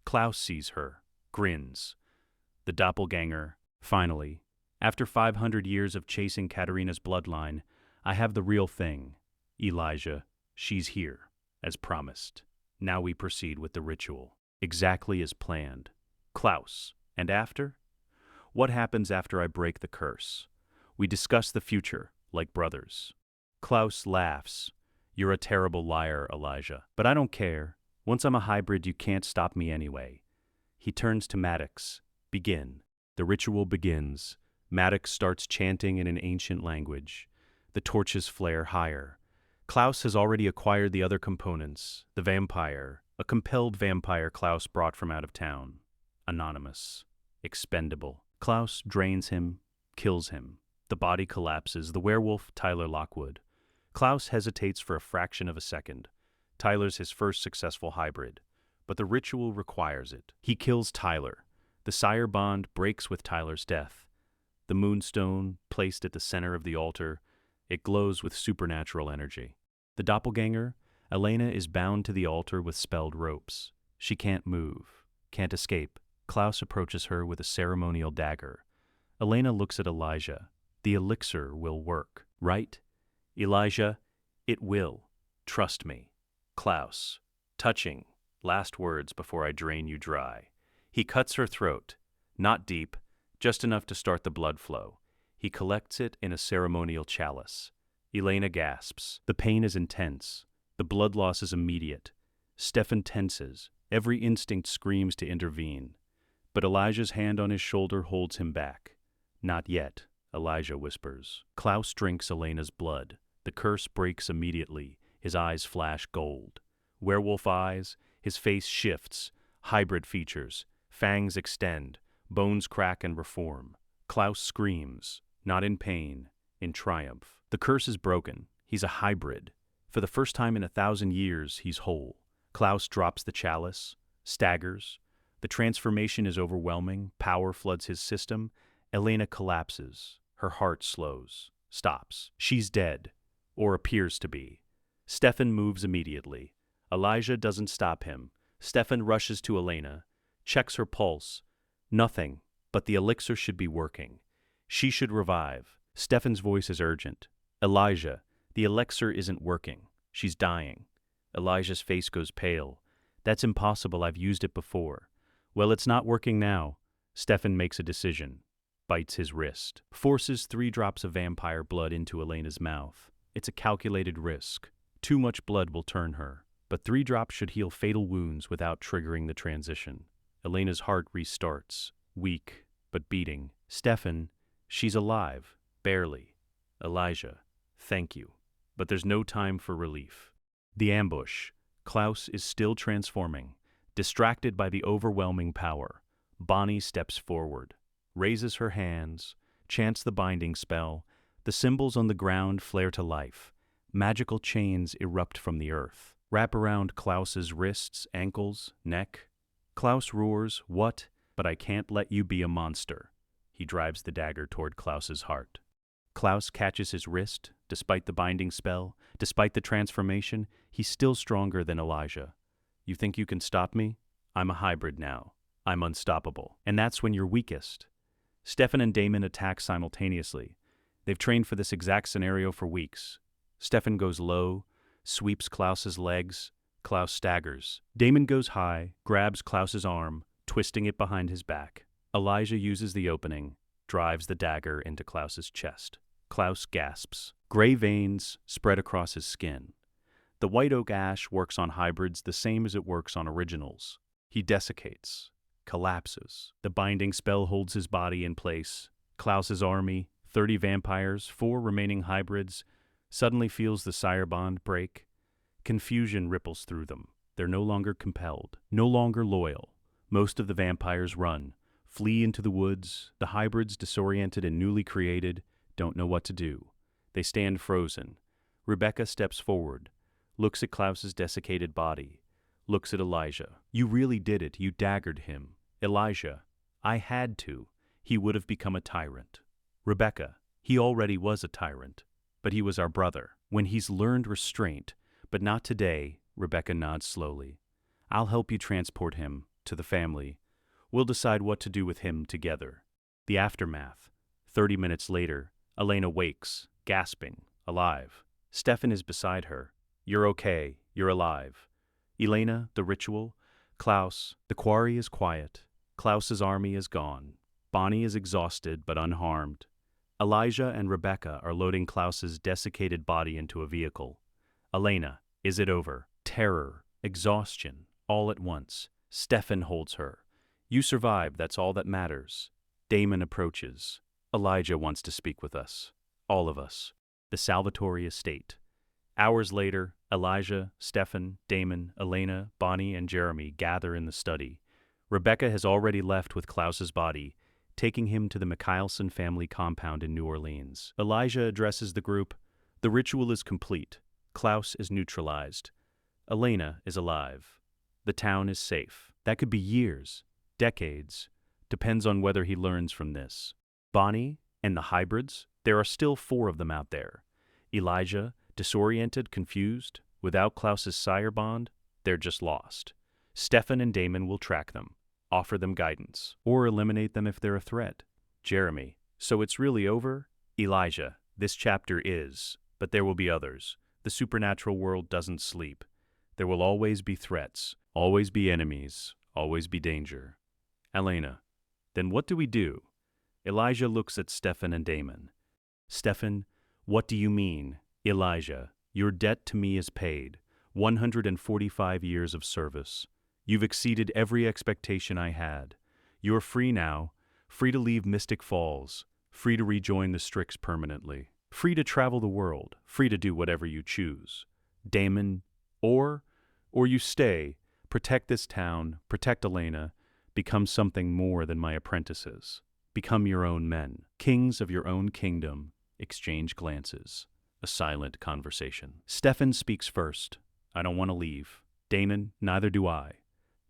Klaus sees her, grins. The doppelganger, finally. After 500 years of chasing Katharina's bloodline, I have the real thing. Elijah, she's here, as promised. Now we proceed with the ritual, exactly as planned. Klaus, and after? What happens after I break the curse? We discuss the future, like brothers. Klaus laughs. You're a terrible liar, Elijah. But I don't care. Once I'm a hybrid, you can't stop me anyway. He turns to Maddox. Begin. The ritual begins. Maddox starts chanting in an ancient language. The torches flare higher. Klaus has already acquired the other components. The vampire, a compelled vampire Klaus brought from out of town. Anonymous. Expendable. Klaus drains him, kills him. The body collapses. The werewolf, Tyler Lockwood. Klaus hesitates for a fraction of a second. Tyler's his first successful hybrid, but the ritual requires it. He kills Tyler. The sire bond breaks with Tyler's death. The moonstone, placed at the center of the altar, it glows with supernatural energy. The doppelganger, Elena, is bound to the altar with spelled ropes. She can't move, can't escape. Klaus approaches her with a ceremonial dagger. Elena looks at Elijah. The elixir will work, right? Elijah, it will. Trust me. Klaus, touching. Last words before I drain you dry. He cuts her throat. Not deep, just enough to start the blood flow. He collects it in a ceremonial chalice. Elena gasps. The pain is intense. The blood loss is immediate. Stefan tenses. Every instinct screams to intervene. But Elijah's hand on his shoulder holds him back. Not yet, Elijah whispers. Klaus drinks Elena's blood. The curse breaks immediately. His eyes flash gold. Werewolf eyes. His face shifts. Hybrid features. Fangs extend. Bones crack and reform. Klaus screams. Not in pain, in triumph. The curse is broken. He's a hybrid. For the first time in 1,000 years, he's whole. Klaus drops the chalice, staggers. The transformation is overwhelming. Power floods his system. Elena collapses. Her heart slows, stops. She's dead, or appears to be. Stefan moves immediately. Elijah doesn't stop him. Stefan rushes to Elena, checks her pulse. Nothing, but the elixir should be working. She should revive. Stefan's voice is urgent. Elijah, the elixir isn't working. She's dying. Elijah's face goes pale. That's impossible. I've used it before. Well, it's not working now. Stefan makes a decision. Bites his wrist. Forces 3 drops of vampire blood into Elena's mouth. It's a calculated risk. Too much blood will turn her. But 3 drops should heal fatal wounds without triggering the transition. Elena's heart restarts. Weak, but beating. Stefan, she's alive. Barely. Elijah, thank you. But there's no time for relief. The ambush. Klaus is still transforming. Distracted by the overwhelming power. Bonnie steps forward. Raises her hands. Chants the binding spell. The symbols on the ground flare to life. Magical chains erupt from the earth. Wrap around Klaus's wrists, ankles, neck. Klaus roars, "What? But I can't let you be a monster." He drives the dagger toward Klaus's heart. Klaus catches his wrist. Despite the binding spell, despite the transformation, he's still stronger than Elijah. You think you can stop me? I'm a hybrid now. I'm unstoppable. And that's when you're weakest. Stefan and Damon attack simultaneously. They've trained for this exact scenario for weeks. Stefan goes low, sweeps Klaus's legs. Klaus staggers. Damon goes high, grabs Klaus's arm, twisting it behind his back. Elijah uses the opening, drives the dagger into Klaus's chest. Klaus gasps. Gray veins spread across his skin. The white oak ash works on hybrids the same as it works on originals. He desiccates, collapses. The binding spell holds his body in place. Klaus's army, 30 vampires, 4 remaining hybrids, suddenly feels the sire bond break. Confusion ripples through them. They're no longer compelled, no longer loyal. Most of the vampires run, flee into the woods. The hybrids, disoriented and newly created, don't know what to do. They stand frozen. Rebecca steps forward, looks at Klaus's desiccated body, looks at Elijah. You really did it. You daggered him. Elijah, I had to. He would have become a tyrant. Rebecca, he already was a tyrant, but he was our brother. When he's learned restraint, but not today, Rebecca nods slowly. I'll help you transport him to the family. We'll decide what to do with him together. The aftermath. 30 minutes later, Elena wakes, gasping, alive. Stefan is beside her. You're okay. You're alive. Elena, the ritual. Klaus, the quarry is quiet. Klaus's army is gone. Bonnie is exhausted but unharmed. Elijah and Rebecca are loading Klaus's desiccated body into a vehicle. Elena, is it over? Terror, exhaustion, all at once. Stefan holds her. You survived, that's all that matters. Damon approaches. Elijah wants to speak with us. All of us. The Salvatore estate. Hours later, Elijah, Stefan, Damon, Elena, Bonnie, and Jeremy gather in the study. Rebecca has already left with Klaus's body, taking him to the Mikaelson family compound in New Orleans. Elijah addresses the group. The ritual is complete. Klaus is neutralized. Elena is alive. The town is safe. That could be years, decades. Depends on whether he learns from this. Bonnie and the hybrids, there are still 4 of them out there. Elijah, disoriented, confused, without Klaus's sire bond, they're just lost. Stefan and Damon will track them, offer them guidance, or eliminate them if they're a threat. Jeremy, so it's really over? Elijah, this chapter is, but there will be others. The supernatural world doesn't sleep. There will always be threats, always be enemies, always be danger. Elena, then what do we do? Elijah looks at Stefan and Damon. Stefan, what do you mean? Elijah, your debt to me is paid. 145 years of service. You've exceeded every expectation I had. You're free now, free to leave Mystic Falls, free to rejoin the Strix permanently, free to travel the world, free to do whatever you choose. Damon, or you stay, protect this town, protect Elena, become something more than my apprentices. Become your own men, kings of your own kingdom. Exchange glances. A silent conversation. Stefan speaks first. I don't want to leave. Damon, neither do I.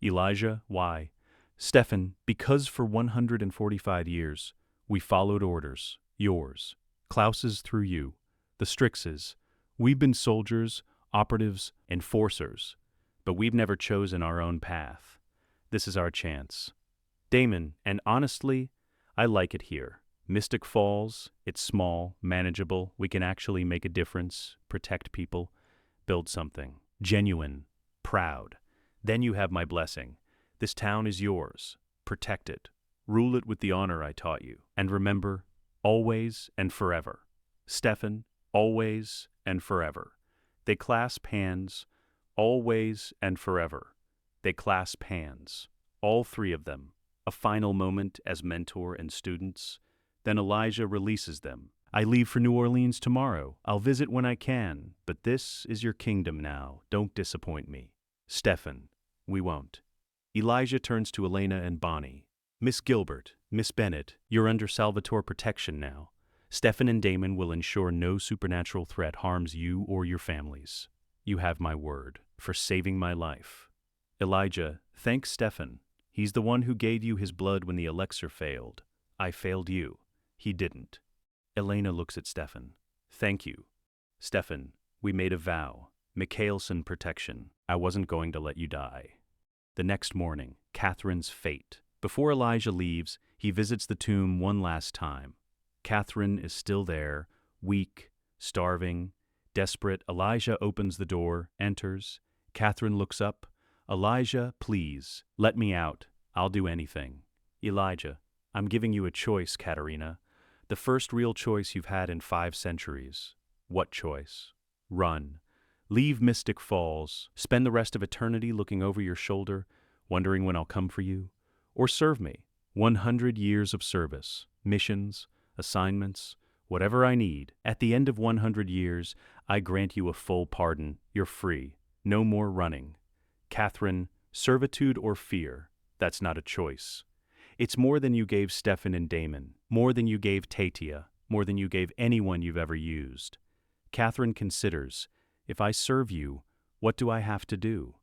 Elijah, why? Stefan, because for 145 years, we followed orders, yours, Klaus's through you, the Strix's. We've been soldiers, operatives, enforcers, but we've never chosen our own path. This is our chance. Damon, and honestly, I like it here. Mystic Falls, it's small, manageable, we can actually make a difference, protect people, build something. Genuine, proud. Then you have my blessing. This town is yours. Protect it. Rule it with the honor I taught you. And remember, always and forever. Stefan, always and forever. They clasp hands, always and forever. They clasp hands, all three of them. A final moment as mentor and students. Then Elijah releases them. I leave for New Orleans tomorrow. I'll visit when I can, but this is your kingdom now. Don't disappoint me. Stefan, we won't. Elijah turns to Elena and Bonnie. Miss Gilbert, Miss Bennett, you're under Salvatore protection now. Stefan and Damon will ensure no supernatural threat harms you or your families. You have my word for saving my life. Elijah, thank Stefan. He's the one who gave you his blood when the elixir failed. I failed you. He didn't. Elena looks at Stefan. Thank you. Stefan, we made a vow. Mikaelson protection. I wasn't going to let you die. The next morning, Katherine's fate. Before Elijah leaves, he visits the tomb one last time. Katherine is still there, weak, starving, desperate. Elijah opens the door, enters. Katherine looks up. Elijah, please, let me out. I'll do anything. Elijah, I'm giving you a choice, Katharina. The first real choice you've had in 5 centuries. What choice? Run. Leave Mystic Falls. Spend the rest of eternity looking over your shoulder, wondering when I'll come for you. Or serve me. 100 years of service. Missions, assignments, whatever I need. At the end of 100 years, I grant you a full pardon. You're free. No more running. Katherine, servitude or fear, that's not a choice. It's more than you gave Stefan and Damon, more than you gave Tatia, more than you gave anyone you've ever used. Katherine considers, if I serve you, what do I have to do?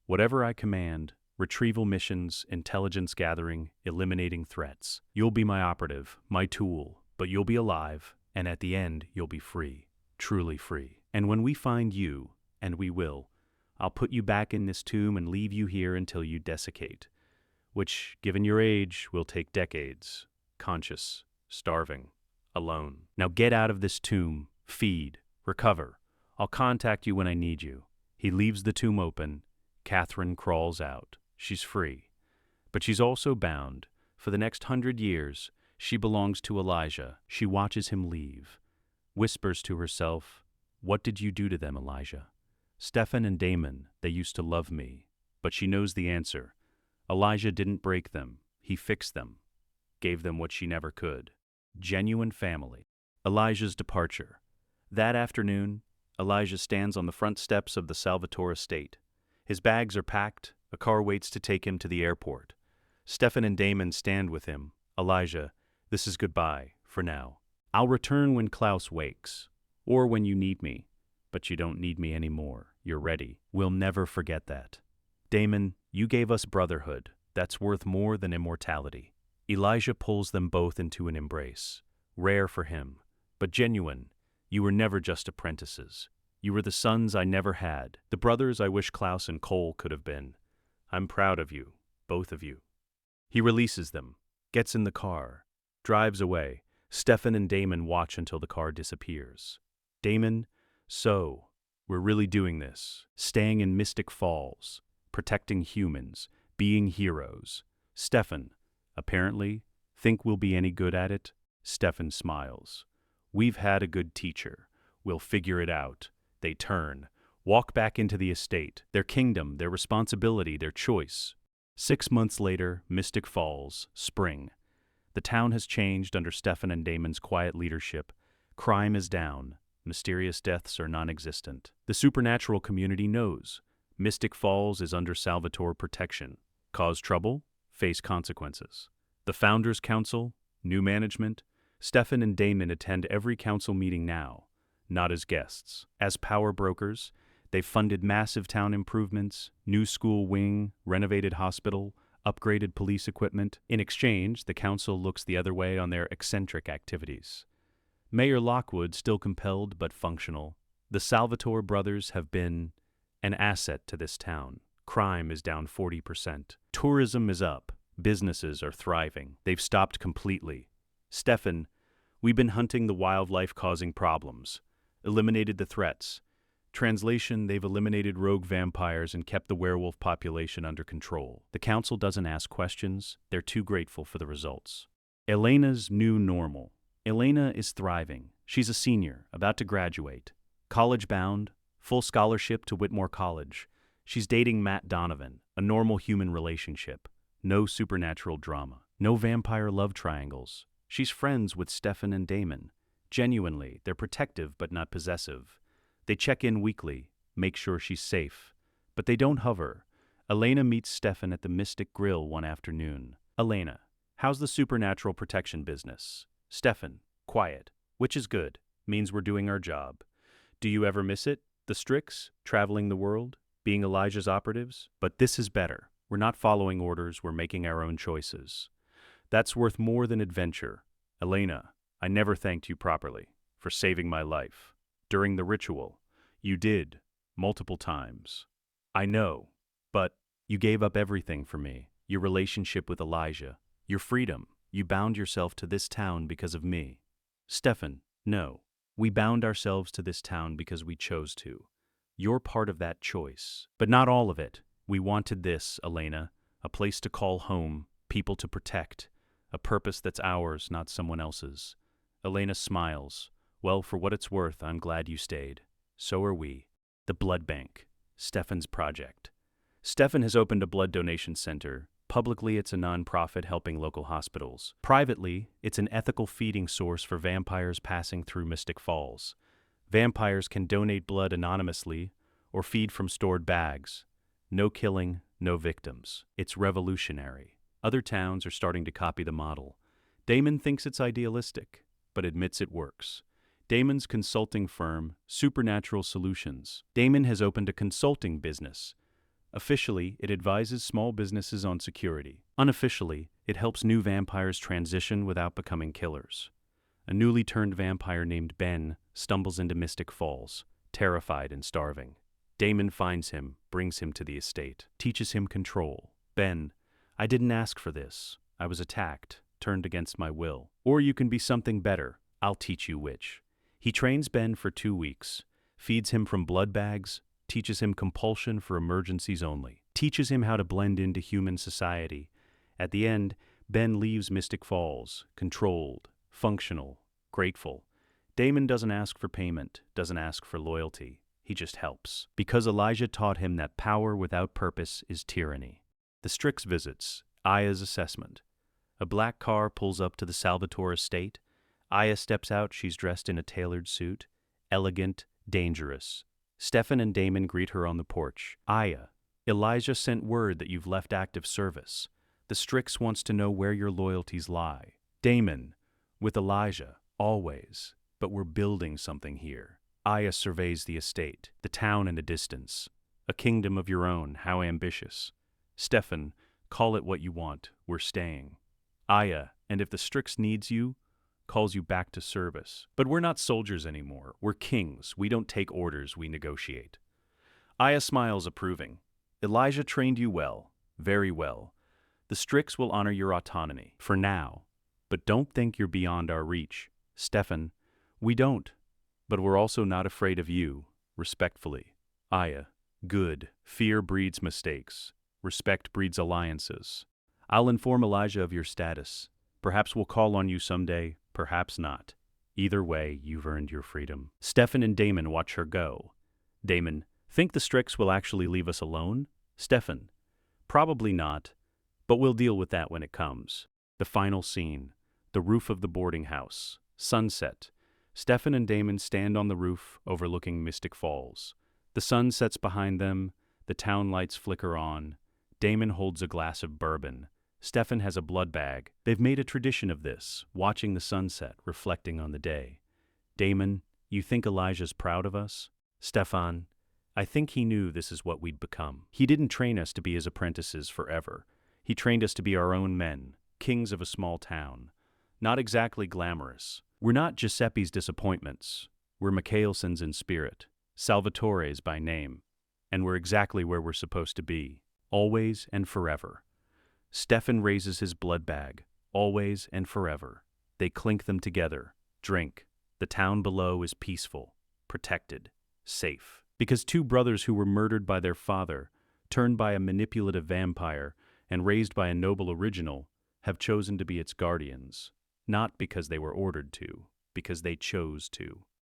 Whatever I command, retrieval missions, intelligence gathering, eliminating threats. You'll be my operative, my tool, but you'll be alive, and at the end you'll be free, truly free. And when we find you, and we will, I'll put you back in this tomb and leave you here until you desiccate, which, given your age, will take decades, conscious, starving, alone. Now get out of this tomb, feed, recover. I'll contact you when I need you. He leaves the tomb open. Katherine crawls out. She's free. But she's also bound. For the next 100 years, she belongs to Elijah. She watches him leave. Whispers to herself, what did you do to them, Elijah? Stefan and Damon, they used to love me. But she knows the answer. Elijah didn't break them. He fixed them. Gave them what she never could. Genuine family. Elijah's departure. That afternoon, Elijah stands on the front steps of the Salvatore estate. His bags are packed. A car waits to take him to the airport. Stefan and Damon stand with him. Elijah, this is goodbye, for now. I'll return when Klaus wakes, or when you need me. But you don't need me anymore. You're ready. We'll never forget that. Damon, you gave us brotherhood. That's worth more than immortality. Elijah pulls them both into an embrace. Rare for him, but genuine. You were never just apprentices. You were the sons I never had, the brothers I wish Klaus and Cole could have been. I'm proud of you, both of you. He releases them, gets in the car, drives away. Stefan and Damon watch until the car disappears. Damon, so, we're really doing this. Staying in Mystic Falls, protecting humans, being heroes. Stefan, apparently, Think we'll be any good at it? Stefan smiles. We've had a good teacher. We'll figure it out. They turn, walk back into the estate, their kingdom, their responsibility, their choice. 6 months later, Mystic Falls, spring. The town has changed under Stefan and Damon's quiet leadership. Crime is down. Mysterious deaths are non-existent. The supernatural community knows. Mystic Falls is under Salvatore protection. Cause trouble? Face consequences. The Founders' Council? New management? Stefan and Damon attend every council meeting now, not as guests. As power brokers, they've funded massive town improvements, new school wing, renovated hospital, upgraded police equipment. In exchange, the council looks the other way on their eccentric activities. Mayor Lockwood still compelled but functional. The Salvatore brothers have been an asset to this town. Crime is down 40%. Tourism is up. Businesses are thriving. They've stopped completely. Stefan, we've been hunting the wildlife causing problems, eliminated the threats. Translation, they've eliminated rogue vampires and kept the werewolf population under control. The council doesn't ask questions. They're too grateful for the results. Elena's new normal. Elena is thriving. She's a senior, about to graduate. College-bound, full scholarship to Whitmore College. She's dating Matt Donovan, a normal human relationship. No supernatural drama. No vampire love triangles. She's friends with Stefan and Damon. Genuinely, they're protective but not possessive. They check in weekly, make sure she's safe. But they don't hover. Elena meets Stefan at the Mystic Grill one afternoon. Elena, how's the supernatural protection business? Stefan, quiet, which is good. Means we're doing our job. Do you ever miss it? The Strix, traveling the world, being Elijah's operatives? But this is better. We're not following orders, we're making our own choices. That's worth more than adventure. Elena, I never thanked you properly for saving my life. During the ritual, you did, multiple times. I know, but you gave up everything for me. Your relationship with Elijah, your freedom. You bound yourself to this town because of me. Stefan, no. We bound ourselves to this town because we chose to. You're part of that choice, but not all of it. We wanted this, Elena, a place to call home, people to protect, a purpose that's ours, not someone else's. Elena smiles. Well, for what it's worth, I'm glad you stayed. So are we. The Blood Bank, Stefan's project. Stefan has opened a blood donation center. Publicly, it's a non-profit helping local hospitals. Privately, it's an ethical feeding source for vampires passing through Mystic Falls. Vampires can donate blood anonymously or feed from stored bags. No killing, no victims. It's revolutionary. Other towns are starting to copy the model. Damon thinks it's idealistic, but admits it works. Damon's consulting firm, Supernatural Solutions. Damon has opened a consulting business. Officially, it advises small businesses on security. Unofficially, it helps new vampires transition without becoming killers. A newly turned vampire named Ben stumbles into Mystic Falls, terrified and starving. Damon finds him, brings him to the estate, teaches him control. Ben, I didn't ask for this. I was attacked, turned against my will. Or you can be something better. I'll teach you which. He trains Ben for 2 weeks, feeds him from blood bags, teaches him compulsion for emergencies only, teaches him how to blend into human society. At the end, Ben leaves Mystic Falls, controlled, functional, grateful. Damon doesn't ask for payment, doesn't ask for loyalty. He just helps. Because Elijah taught him that power without purpose is tyranny. The Strix visits, Aya's assessment. A black car pulls up to the Salvatore estate. Aya steps out, she's dressed in a tailored suit. Elegant, dangerous. Stefan and Damon greet her on the porch. Aya, Elijah sent word that you've left active service. The Strix wants to know where your loyalties lie. Damon, with Elijah, always. But we're building something here. Aya surveys the estate, the town in the distance. A kingdom of your own, how ambitious. Stefan, call it what you want, we're staying. Aya, and if the Strix needs you, calls you back to service. But we're not soldiers anymore, we're kings. We don't take orders, we negotiate. Aya smiles approving. Elijah trained you well, very well. The Strix will honor your autonomy, for now. But don't think you're beyond our reach. Stefan, we don't. But we're also not afraid of you, respectfully. Aya, good. Fear breeds mistakes. Respect breeds alliances. I'll inform Elijah of your status. Perhaps we'll call on you someday, perhaps not. Either way, you've earned your freedom. Stefan and Damon watch her go. Damon, think the Strix will actually leave us alone? Stefan, probably not, but we'll deal with that when it comes. The final scene. The roof of the boarding house. Sunset. Stefan and Damon stand on the roof overlooking Mystic Falls. The sun sets behind them. The town lights flicker on. Damon holds a glass of bourbon. Stefan has a blood bag. They've made a tradition of this, watching the sunset, reflecting on the day. Damon, you think Elijah's proud of us? Stefan, I think he knew this is what we'd become. He didn't train us to be his apprentices forever. He trained us to be our own men, kings of a small town. Not exactly glamorous. We're not Giuseppe's disappointments. We're Mikaelsons in spirit, Salvatores by name. And we're exactly where we're supposed to be, always and forever. Stefan raises his blood bag, always and forever. They clink them together, drink. The town below is peaceful, protected, safe. Because two brothers who were murdered by their father, turned by a manipulative vampire, and raised by a noble original, have chosen to be its guardians. Not because they were ordered to, because they chose to.